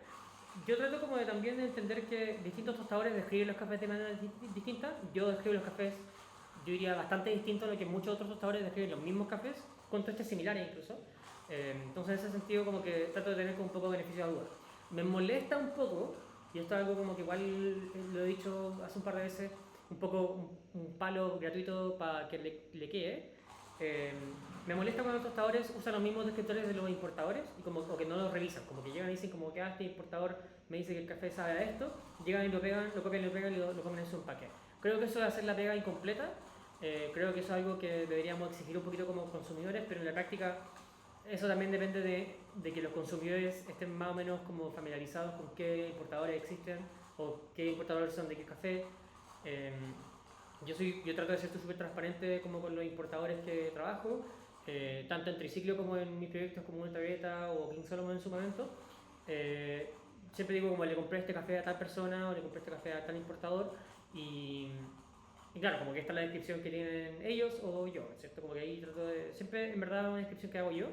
S1: yo trato como de también de entender que distintos tostadores describen los cafés de manera distinta. Yo describo los cafés, yo diría bastante distinto a lo que muchos otros tostadores describen los mismos cafés, con tostes similares incluso. Entonces en ese sentido como que trato de tener como un poco de beneficio de duda. Me molesta un poco, y esto es algo como que igual lo he dicho hace un par de veces, un poco un palo gratuito para que le quede. Me molesta cuando los tostadores usan los mismos descriptores de los importadores y o que no los revisan, como que llegan y dicen como que este importador me dice que el café sabe a esto, llegan y lo pegan, lo copian y lo pegan y lo comen en su empaque. Creo que eso es hacer la pega incompleta, creo que eso es algo que deberíamos exigir un poquito como consumidores, pero en la práctica eso también depende de que los consumidores estén más o menos como familiarizados con qué importadores existen o qué importadores son de qué café. yo trato de ser súper transparente como con los importadores que trabajo, tanto en Triciclo como en mis proyectos como Ultra Beta o King Solomon en su momento. Eh, Siempre digo como le compré este café a tal persona o le compré este café a tal importador y, y claro, como que esta es la descripción que tienen ellos o yo, ¿cierto? Como que ahí trato de... Siempre en verdad una descripción que hago yo,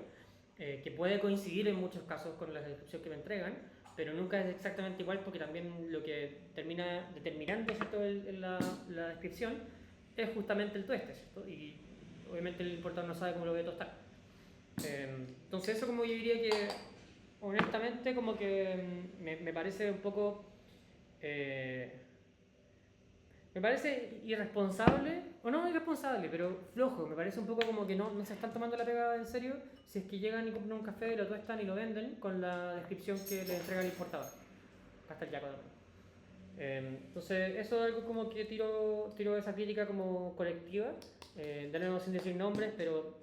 S1: que puede coincidir en muchos casos con la descripción que me entregan, pero nunca es exactamente igual porque también lo que termina determinando, ¿cierto? La descripción es justamente el tueste, ¿cierto? Y obviamente el importador no sabe cómo lo voy a tostar. Entonces eso como yo diría que honestamente como que me parece un poco... me parece irresponsable, o no irresponsable, pero flojo. Me parece un poco como que no se están tomando la pega en serio si es que llegan y compran un café, lo tuestan y lo venden con la descripción que le entrega el importador. Hasta el yaco también. Entonces, eso es algo como que tiro esa crítica como colectiva. De nuevo, sin decir nombres, pero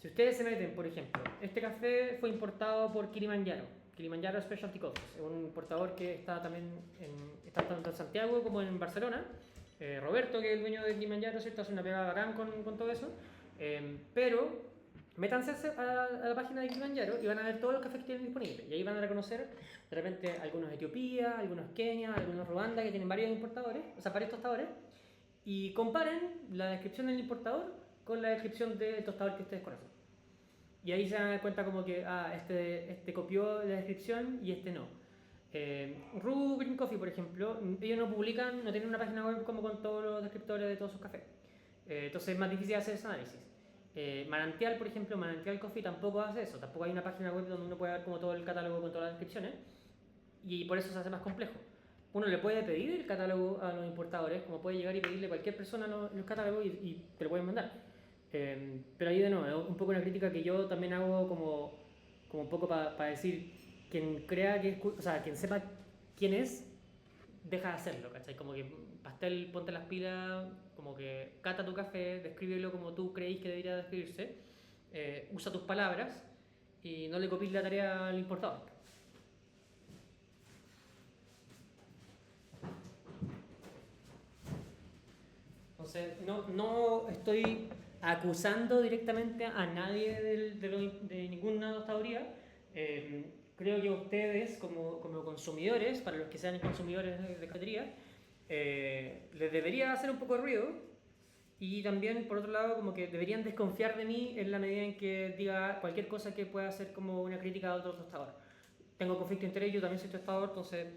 S1: si ustedes se meten, por ejemplo, este café fue importado por Kilimanjaro Specialty Coffees, es un importador que está también está tanto en Santiago como en Barcelona. Roberto, que es el dueño de Kilimanjaro, ¿cierto? Hace una pegada bacán con todo eso. Pero métanse a la página de Kilimanjaro y van a ver todos los cafés que tienen disponibles. Y ahí van a reconocer de repente algunos de Etiopía, algunos Kenia, algunos Ruanda, que tienen varios importadores, o sea, varios tostadores. Y comparen la descripción del importador con la descripción del tostador que ustedes conocen. Y ahí se van a dar cuenta como que este copió la descripción y este no. Ru Green Coffee, por ejemplo, ellos no publican, no tienen una página web como con todos los descriptores de todos sus cafés. Entonces es más difícil hacer ese análisis. Manantial, por ejemplo, Manantial Coffee tampoco hace eso. Tampoco hay una página web donde uno pueda ver como todo el catálogo con todas las descripciones. Y por eso se hace más complejo. Uno le puede pedir el catálogo a los importadores, como puede llegar y pedirle a cualquier persona los catálogos y te lo pueden mandar. Pero ahí de nuevo, es un poco una crítica que yo también hago como un poco para decir, quien crea que es, o sea, quien sepa quién es, deja de hacerlo, ¿cachai? Como que pastel, ponte las pilas, como que cata tu café, descríbelo como tú creéis que debería describirse, usa tus palabras y no le copies la tarea al importador. Entonces, no estoy acusando directamente a nadie de ninguna tostaduría. Creo que ustedes, como consumidores, para los que sean consumidores de cafetería, les debería hacer un poco de ruido. Y también, por otro lado, como que deberían desconfiar de mí en la medida en que diga cualquier cosa que pueda ser como una crítica a otro tostador. Tengo conflicto de interés, yo también soy tostador, entonces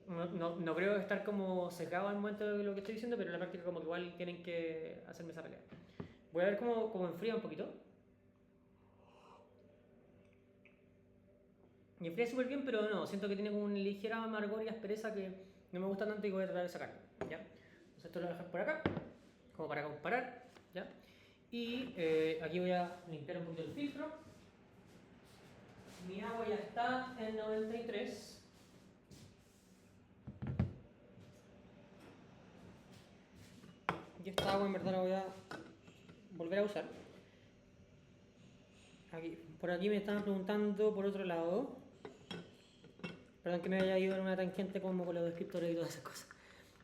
S1: no creo estar como sesgado al momento de lo que estoy diciendo, pero en la práctica como que igual tienen que hacerme esa pelea. Voy a ver cómo enfría un poquito. Y enfría súper bien, pero no, siento que tiene como una ligera amargor y aspereza que no me gusta tanto y voy a tratar de sacarlo, ¿ya? Entonces esto lo voy a dejar por acá, como para comparar, ¿ya? Y aquí voy a limpiar un poquito el filtro. Mi agua ya está en 93. Y esta agua en verdad la voy a volver a usar. Por aquí me estaban preguntando por otro lado. Perdón que me haya ido en una tangente como con los descriptores y todas esas cosas.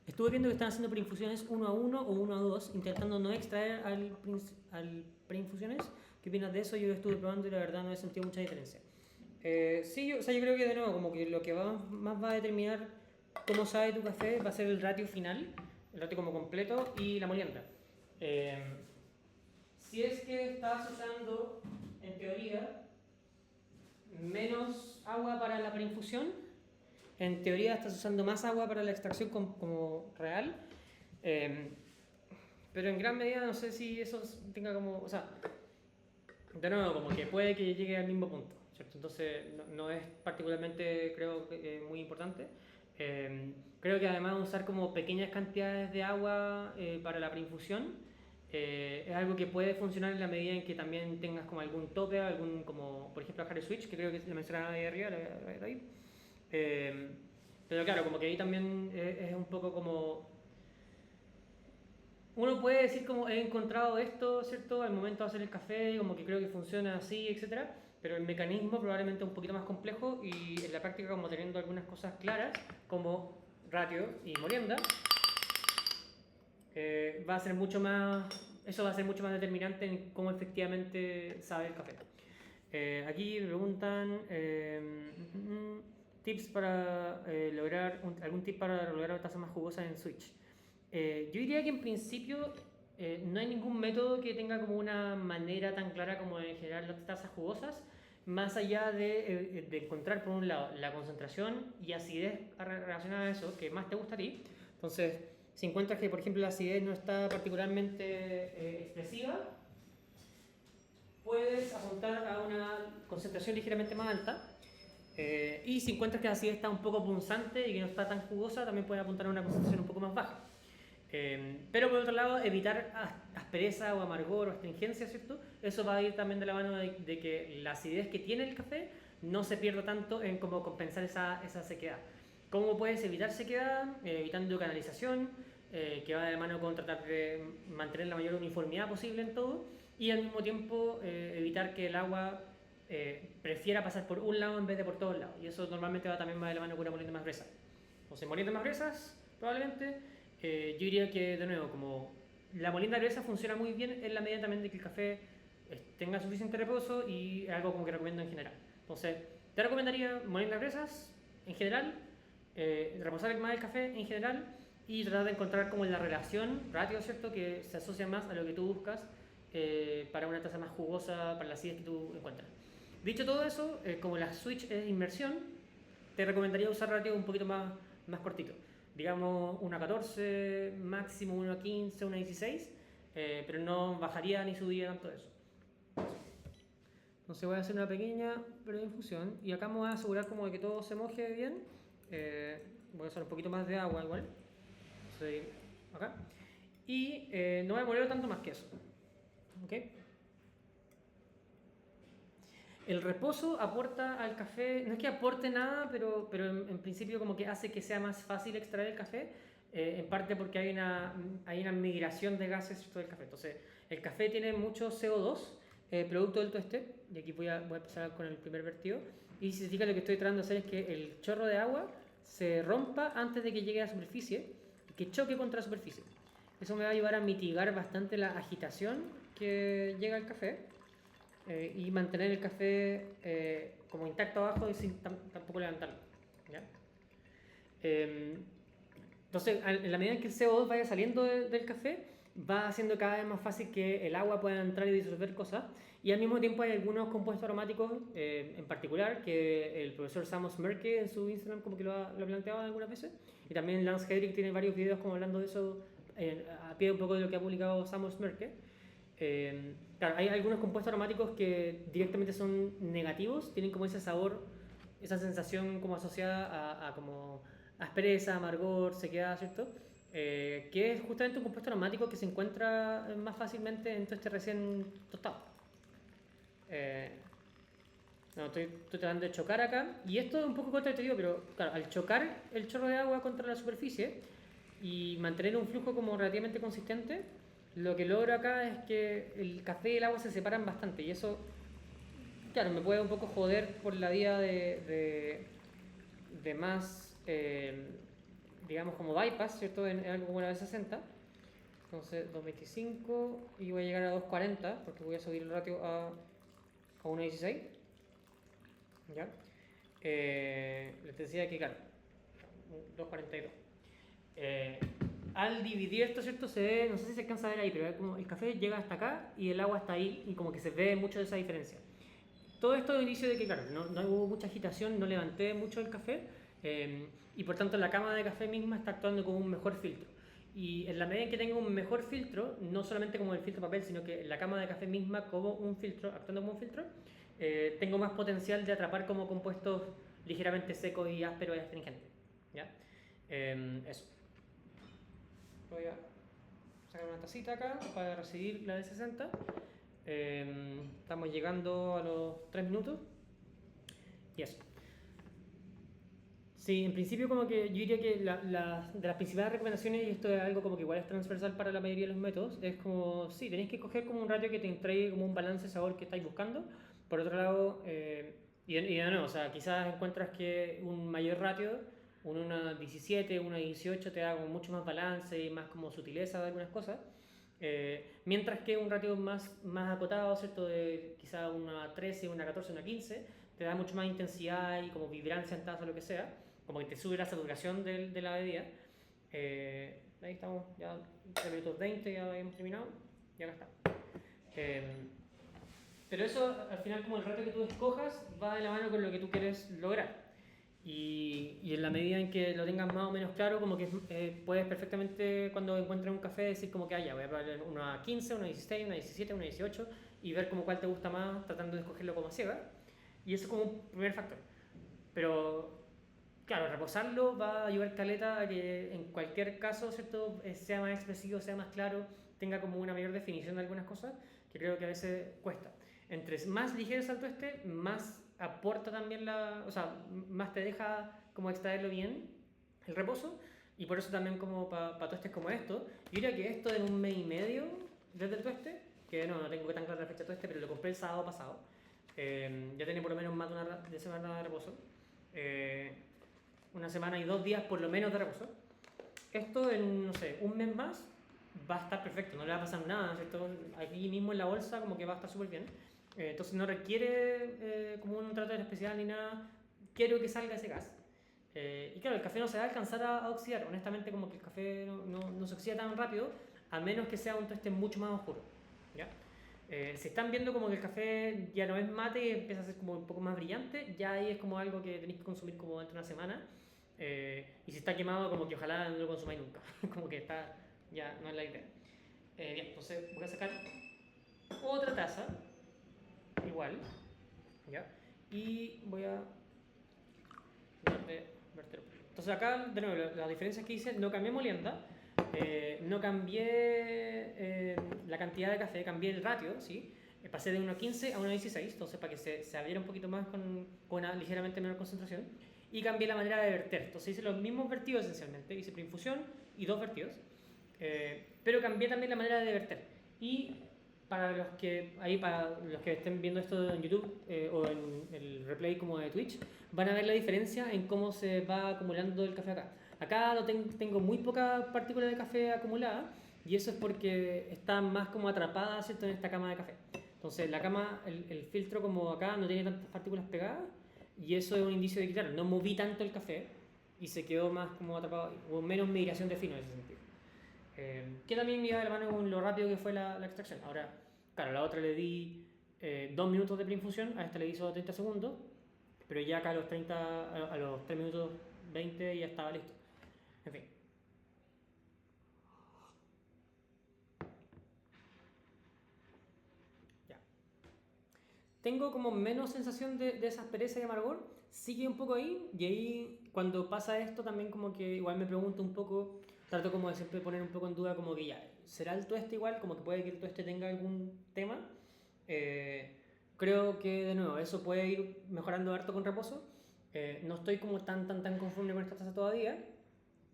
S1: Estuve viendo que están haciendo preinfusiones 1 a 1 o 1 a 2, intentando no extraer al preinfusiones. ¿Qué opinas de eso? Yo lo estuve probando y la verdad no he sentido mucha diferencia. Sí, yo creo que de nuevo, como que lo que más va a determinar cómo sabe tu café va a ser el ratio final, el ratio como completo y la molienda. Si es que estás usando, en teoría, menos agua para la preinfusión, en teoría estás usando más agua para la extracción como real, pero en gran medida no sé si eso tenga como, o sea, de nuevo, como que puede que llegue al mismo punto, ¿cierto? Entonces no es particularmente, creo, muy importante. Creo que además usar como pequeñas cantidades de agua para la preinfusión es algo que puede funcionar en la medida en que también tengas como algún tope, algún como por ejemplo Harry Switch, que creo que lo mencionaba ahí arriba, ahí. Pero claro, como que ahí también es un poco como... Uno puede decir como he encontrado esto, ¿cierto? Al momento de hacer el café, como que creo que funciona así, etcétera. Pero el mecanismo probablemente es un poquito más complejo y en la práctica como teniendo algunas cosas claras, como ratio y molienda, va a ser mucho más, eso va a ser mucho más determinante en cómo efectivamente sabe el café. Aquí me preguntan tips para algún tip para lograr tazas más jugosas en Switch. Yo diría que en principio no hay ningún método que tenga como una manera tan clara como de generar las tazas jugosas, más allá de encontrar por un lado la concentración y acidez relacionada a eso que más te gusta a ti. Entonces, si encuentras que por ejemplo la acidez no está particularmente expresiva, puedes apuntar a una concentración ligeramente más alta. Y si encuentras que la acidez está un poco punzante y que no está tan jugosa, también puedes apuntar a una concentración un poco más baja. Pero por otro lado, evitar aspereza o amargor o astringencia, ¿cierto? Eso va a ir también de la mano de que la acidez que tiene el café no se pierda tanto en cómo compensar esa sequedad. ¿Cómo puedes evitar sequedad? Evitando canalización, que va de la mano con tratar de mantener la mayor uniformidad posible en todo, y al mismo tiempo evitar que el agua prefiera pasar por un lado en vez de por todos lados. Y eso normalmente va también más de la mano con una molienda más gruesa. Entonces, moliendas más gruesas, probablemente. Yo diría que, de nuevo, como la molienda gruesa funciona muy bien en la medida también de que el café tenga suficiente reposo y es algo como que recomiendo en general. Entonces, te recomendaría moliendas gruesas en general, reposar más el café en general y tratar de encontrar como la relación, ratio, ¿cierto?, que se asocia más a lo que tú buscas para una taza más jugosa, para la acidez que tú encuentras. Dicho todo eso, como la switch es inmersión, te recomendaría usar ratio un poquito más cortito. Digamos 1.14, máximo 1.15, 1.16, pero no bajaría ni subiría tanto de eso. Entonces voy a hacer una pequeña breve infusión y acá me voy a asegurar como de que todo se moje bien. Voy a usar un poquito más de agua igual. Entonces, acá. Y no voy a moler tanto más que eso. ¿Okay? El reposo aporta al café, no es que aporte nada, pero en principio como que hace que sea más fácil extraer el café, en parte porque hay una migración de gases del café. Entonces, el café tiene mucho CO2, producto del tueste, y aquí voy a empezar con el primer vertido, y si se fija lo que estoy tratando de hacer es que el chorro de agua se rompa antes de que llegue a la superficie, y que choque contra la superficie. Eso me va a ayudar a mitigar bastante la agitación que llega al café. Y mantener el café como intacto abajo y sin tampoco levantarlo. ¿Ya? Entonces, en la medida en que el CO2 vaya saliendo del café, va haciendo cada vez más fácil que el agua pueda entrar y disolver cosas. Y al mismo tiempo hay algunos compuestos aromáticos, en particular, que el profesor Samos Merke en su Instagram como que lo ha planteado algunas veces. Y también Lance Hedrick tiene varios videos como hablando de eso, a pie un poco de lo que ha publicado Samos Merke. Claro, hay algunos compuestos aromáticos que directamente son negativos, tienen como ese sabor, esa sensación como asociada a como aspereza, amargor, sequedad, ¿cierto? Que es justamente un compuesto aromático que se encuentra más fácilmente en todo este recién tostado. No, estoy tratando de chocar acá, y esto es un poco contradictorio, pero claro, al chocar el chorro de agua contra la superficie y mantener un flujo como relativamente consistente, lo que logro acá es que el café y el agua se separan bastante, y eso, claro, me puede un poco joder por la vía de más, digamos, como bypass, ¿cierto? En algo como la B60. Entonces 2.25 y voy a llegar a 2.40 porque voy a subir el ratio a 1.16. ¿Ya? Les decía que, claro, 2.42. Al dividir esto, ¿cierto? Se ve, no sé si se alcanza a ver ahí, pero como el café llega hasta acá y el agua está ahí, y como que se ve mucho de esa diferencia. Todo esto es indicio de que, claro, no hubo mucha agitación, no levanté mucho el café, y por tanto la cama de café misma está actuando como un mejor filtro. Y en la medida en que tenga un mejor filtro, no solamente como el filtro papel, sino que la cama de café misma como un filtro, actuando como un filtro, tengo más potencial de atrapar como compuestos ligeramente secos y ásperos y astringentes. ¿Ya? Eso. Voy a sacar una tacita acá para recibir la de 60. Estamos llegando a los 3 minutos. Y eso. Sí, en principio como que yo diría que de las principales recomendaciones, y esto es algo como que igual es transversal para la mayoría de los métodos, es como, sí, tenéis que escoger como un ratio que te entregue como un balance de sabor que estáis buscando. Por otro lado, y de nuevo, o sea, quizás encuentras que un mayor ratio un 1,17, 1,18 te da como mucho más balance y más como sutileza de algunas cosas. Mientras que un ratio más acotado, ¿cierto? De quizá una 13, una 14, una 15, te da mucho más intensidad y como vibrancia en taza o lo que sea, como que te sube la saturación de la bebida. Ahí estamos, ya 3 minutos 20, ya hemos terminado, y acá está. Pero eso al final, como el ratio que tú escojas, va de la mano con lo que tú quieres lograr. Y en la medida en que lo tengas más o menos claro, como que puedes perfectamente cuando encuentres un café decir como que ya voy a probar una 15, una 16, una 17, una 18 y ver como cuál te gusta más tratando de escogerlo como ciega. Y eso es como un primer factor. Pero claro, reposarlo va a ayudar caleta a que en cualquier caso, ¿cierto? Sea más expresivo, sea más claro, tenga como una mayor definición de algunas cosas, que creo que a veces cuesta. Entre más ligero es el tueste, más aporta también o sea, más te deja como extraerlo bien el reposo, y por eso también como para tuestes como esto, yo diría que esto en un mes y medio desde el tueste, que no tengo que tan clara la fecha de tueste, pero lo compré el sábado pasado, ya tiene por lo menos más de una semana de reposo. Una semana y 2 días por lo menos de reposo. Esto en, no sé, un mes más va a estar perfecto, no le va a pasar nada, ¿cierto? Aquí mismo en la bolsa como que va a estar súper bien. Entonces no requiere como un trato especial ni nada. Quiero que salga ese gas. Y claro, el café no se va a alcanzar a oxidar. Honestamente, como que el café no se oxida tan rápido, a menos que sea un tueste mucho más oscuro. ¿Ya? Si están viendo como que el café ya no es mate y empieza a ser como un poco más brillante, ya ahí es como algo que tenéis que consumir como dentro de una semana. Y si está quemado, como que ojalá no lo consumáis nunca. Como que está, ya no es la idea. Bien, entonces voy a sacar otra taza, igual, ¿ya? Y voy a verter. Entonces acá, de nuevo, la diferencia es que hice, no cambié molienda, no cambié la cantidad de café, cambié el ratio, ¿sí? Pasé de 1,15 a 1,16, entonces para que se abriera un poquito más con una ligeramente menor concentración. Y cambié la manera de verter. Entonces hice los mismos vertidos esencialmente, hice preinfusión y 2 vertidos. Pero cambié también la manera de verter. Y para los que estén viendo esto en YouTube o en el replay como de Twitch, van a ver la diferencia en cómo se va acumulando el café acá. Acá tengo muy poca partícula de café acumulada y eso es porque está más como atrapada, ¿cierto?, en esta cama de café. Entonces la cama, el filtro como acá no tiene tantas partículas pegadas y eso es un indicio de que, claro, no moví tanto el café y se quedó más como atrapado, o menos migración de fino en ese sentido. Que también iba de la mano con lo rápido que fue la extracción. Ahora, claro, a la otra le di 2 minutos de preinfusión, a esta le hizo 30 segundos, pero ya acá a los 3 minutos 20 ya estaba listo. En fin. Ya. Tengo como menos sensación de esa aspereza y amargor, sigue un poco ahí, y ahí cuando pasa esto también como que igual me pregunto un poco, trato como de siempre poner un poco en duda como que ya, ¿será el tueste igual? Como que puede que el tueste tenga algún tema. Creo que de nuevo eso puede ir mejorando harto con reposo. No estoy como tan conforme con esta taza todavía,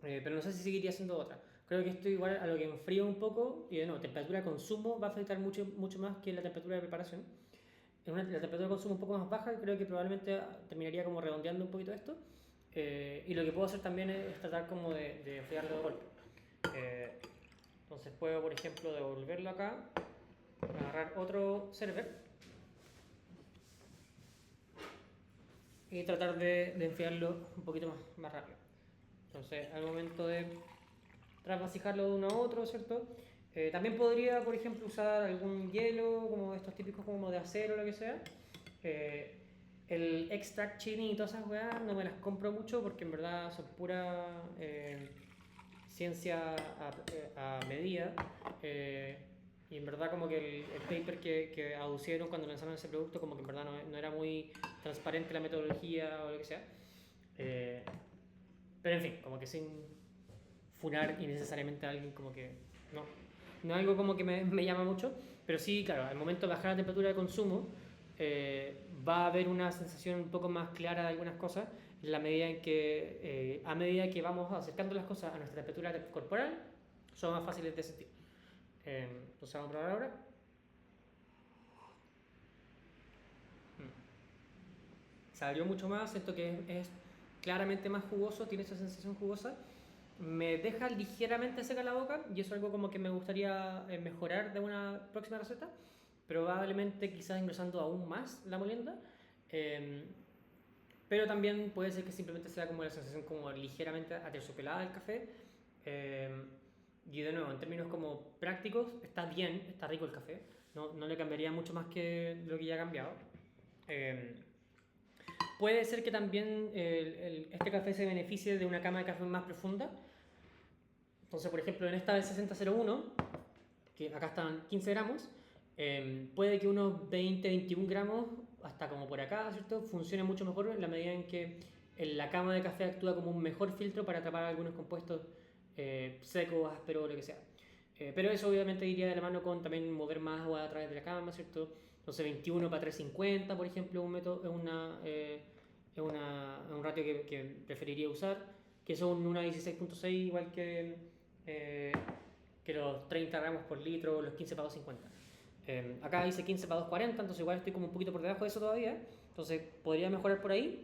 S1: pero no sé si seguiría siendo otra. Creo que esto igual a lo que enfrío un poco, y de nuevo, temperatura de consumo va a afectar mucho más que la temperatura de preparación. La temperatura de consumo un poco más baja, creo que probablemente terminaría como redondeando un poquito esto. Y lo que puedo hacer también es tratar como de enfriarlo de golpe. Entonces puedo, por ejemplo, devolverlo acá, agarrar otro server y tratar de enfriarlo un poquito más rápido. Entonces, al momento de trasvasijarlo de uno a otro, ¿cierto? También podría, por ejemplo, usar algún hielo, como estos típicos como de acero o lo que sea. El extract chilling y todas esas weas no me las compro mucho porque en verdad son pura ciencia a medida. Y en verdad como que el paper que aducieron cuando lanzaron ese producto como que en verdad no era muy transparente la metodología o lo que sea. Pero en fin, como que sin funar innecesariamente a alguien como que no es algo como que me llama mucho, pero sí, claro, al momento de bajar la temperatura de consumo va a haber una sensación un poco más clara de algunas cosas en la medida en que a medida que vamos acercando las cosas a nuestra temperatura corporal son más fáciles de sentir. Entonces vamos a probar ahora. Se abrió mucho más, siento que es claramente más jugoso, tiene esa sensación jugosa. Me deja ligeramente seca la boca y eso es algo como que me gustaría mejorar de una próxima receta. Probablemente quizás engrosando aún más la molienda. Eh, pero también puede ser que simplemente sea como la sensación como ligeramente aterciopelada del café. Eh, y de nuevo, en términos como prácticos, está bien, está rico el café. No le cambiaría mucho más que lo que ya ha cambiado. Eh, Puede ser que también este café se beneficie de una cama de café más profunda. Entonces, por ejemplo, en esta de 6001, que acá están 15 gramos, puede que unos 20-21 gramos, hasta como por acá, ¿cierto? Funcione mucho mejor en la medida en que la cama de café actúa como un mejor filtro para atrapar algunos compuestos secos, ásperos, lo que sea. Pero eso obviamente iría de la mano con también mover más agua a través de la cama, ¿cierto? Entonces 21 para 350, por ejemplo, un método, es un ratio que preferiría usar, que son una 16.6 igual eh, que los 30 gramos por litro, los 15 para 250. Acá dice 15 para 240, entonces igual estoy como un poquito por debajo de eso todavía, entonces podría mejorar por ahí.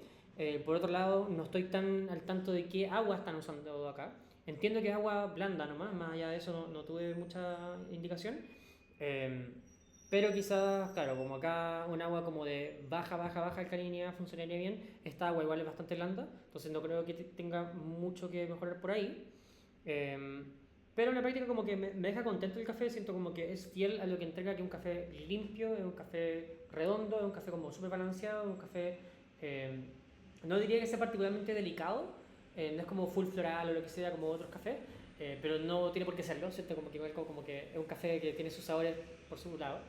S1: Por otro lado, no estoy tan al tanto de qué agua están usando acá. Entiendo que es agua blanda nomás, más allá de eso no tuve mucha indicación. Eh, pero quizás, claro, como acá un agua como de baja alcalinidad funcionaría bien, esta agua igual es bastante blanda, entonces no creo que tenga mucho que mejorar por ahí. Eh, pero en la práctica como que me deja contento el café, siento como que es fiel a lo que entrega, que es un café limpio, es un café redondo, es un café como súper balanceado, es un café, eh, no diría que sea particularmente delicado, no es como full floral o lo que sea como otros cafés, pero no tiene por qué serlo, ¿cierto? Como que igual como que es un café que tiene sus sabores por su lado.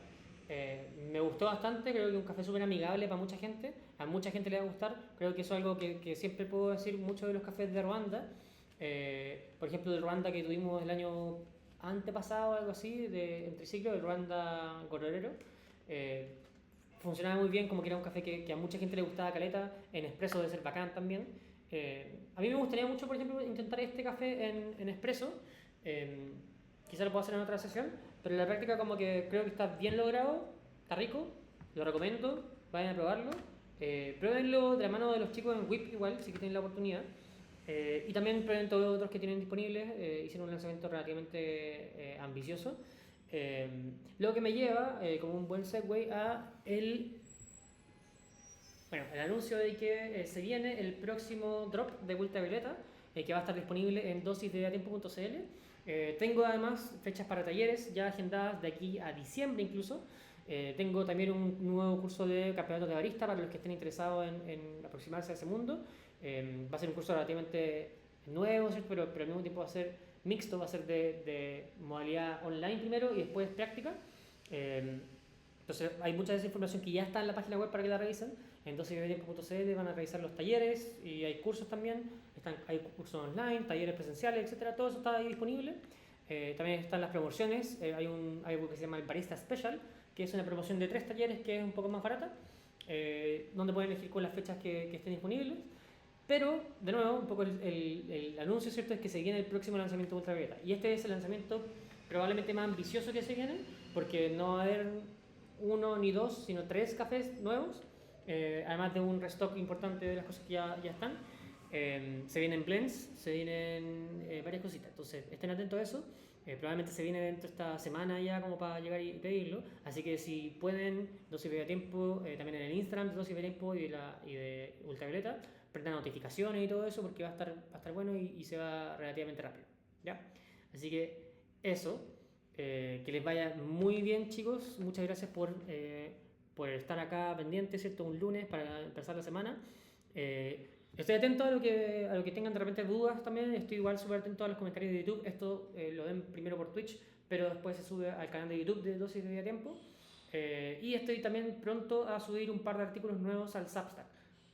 S1: Me gustó bastante, creo que es un café súper amigable para mucha gente, a mucha gente le va a gustar, creo que eso es algo que siempre puedo decir mucho de los cafés de Ruanda. Por ejemplo, de Ruanda que tuvimos el año antepasado, algo así, de triciclo, el Ruanda Gororero. Eh, Funcionaba muy bien, como que era un café que a mucha gente le gustaba caleta, en expreso debe ser bacán también. A mí me gustaría mucho, por ejemplo, intentar este café en expreso. Eh, Quizá lo puedo hacer en otra sesión, pero en la práctica como que creo que está bien logrado, está rico, lo recomiendo, vayan a probarlo. Pruébenlo de la mano de los chicos en Whip igual, si que tienen la oportunidad. Y también prueben todos los otros que tienen disponibles. Hicieron un lanzamiento relativamente ambicioso. Lo que me lleva, como un buen segue, el anuncio de que se viene el próximo drop de ultravioleta, que va a estar disponible en dosisdeatiempo.cl. Tengo además fechas para talleres ya agendadas de aquí a diciembre incluso. Tengo también un nuevo curso de campeonato de barista para los que estén interesados en aproximarse a ese mundo. Va a ser un curso relativamente nuevo, ¿cierto? Pero al mismo tiempo va a ser mixto, va a ser de modalidad online primero y después práctica. Entonces hay mucha de esa información que ya está en la página web para que la revisen. En dosisdetiempo.cl van a revisar los talleres y hay cursos también. Hay cursos online, talleres presenciales, etcétera. Todo eso está ahí disponible. También están las promociones. Hay algo que se llama el Barista Special, que es una promoción de 3 talleres que es un poco más barata, donde pueden elegir con las fechas que estén disponibles. Pero, de nuevo, un poco el anuncio, ¿cierto?, es que se viene el próximo lanzamiento de Ultravioleta. Y este es el lanzamiento probablemente más ambicioso que se viene, porque no va a haber uno ni dos, sino 3 cafés nuevos, además de un restock importante de las cosas que ya están. Se vienen blends, se vienen varias cositas, entonces estén atentos a eso. Probablemente se viene dentro de esta semana ya como para llegar y pedirlo, así que si pueden, Dosis Media Tiempo, también en el Instagram de Dosis Media Tiempo y de Ultravioleta, prendan notificaciones y todo eso porque va a estar bueno y se va relativamente rápido, ¿ya? Así que eso. Que les vaya muy bien, chicos. Muchas gracias por estar acá pendientes, ¿cierto? Un lunes para empezar la semana. Estoy atento a lo que tengan de repente dudas también. Estoy igual súper atento a los comentarios de YouTube. Esto lo ven primero por Twitch, pero después se sube al canal de YouTube de Dosis de Media Tiempo. Y estoy también pronto a subir un par de artículos nuevos al Substack.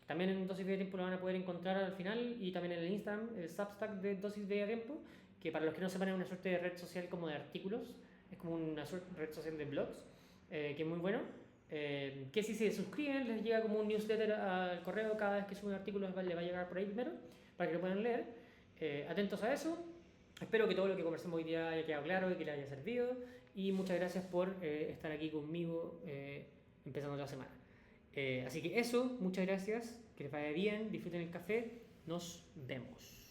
S1: También en Dosis de Media Tiempo lo van a poder encontrar al final y también en el Instagram, el Substack de Dosis de Media Tiempo, que para los que no sepan es una suerte de red social como de artículos, es como una red social de blogs, que es muy bueno, que si se suscriben les llega como un newsletter al correo cada vez que sube un artículo, le va a llegar por ahí primero, para que lo puedan leer. Atentos a eso, espero que todo lo que conversemos hoy día haya quedado claro y que les haya servido, y muchas gracias por estar aquí conmigo empezando la semana. Así que eso, muchas gracias, que les vaya bien, disfruten el café Nos vemos.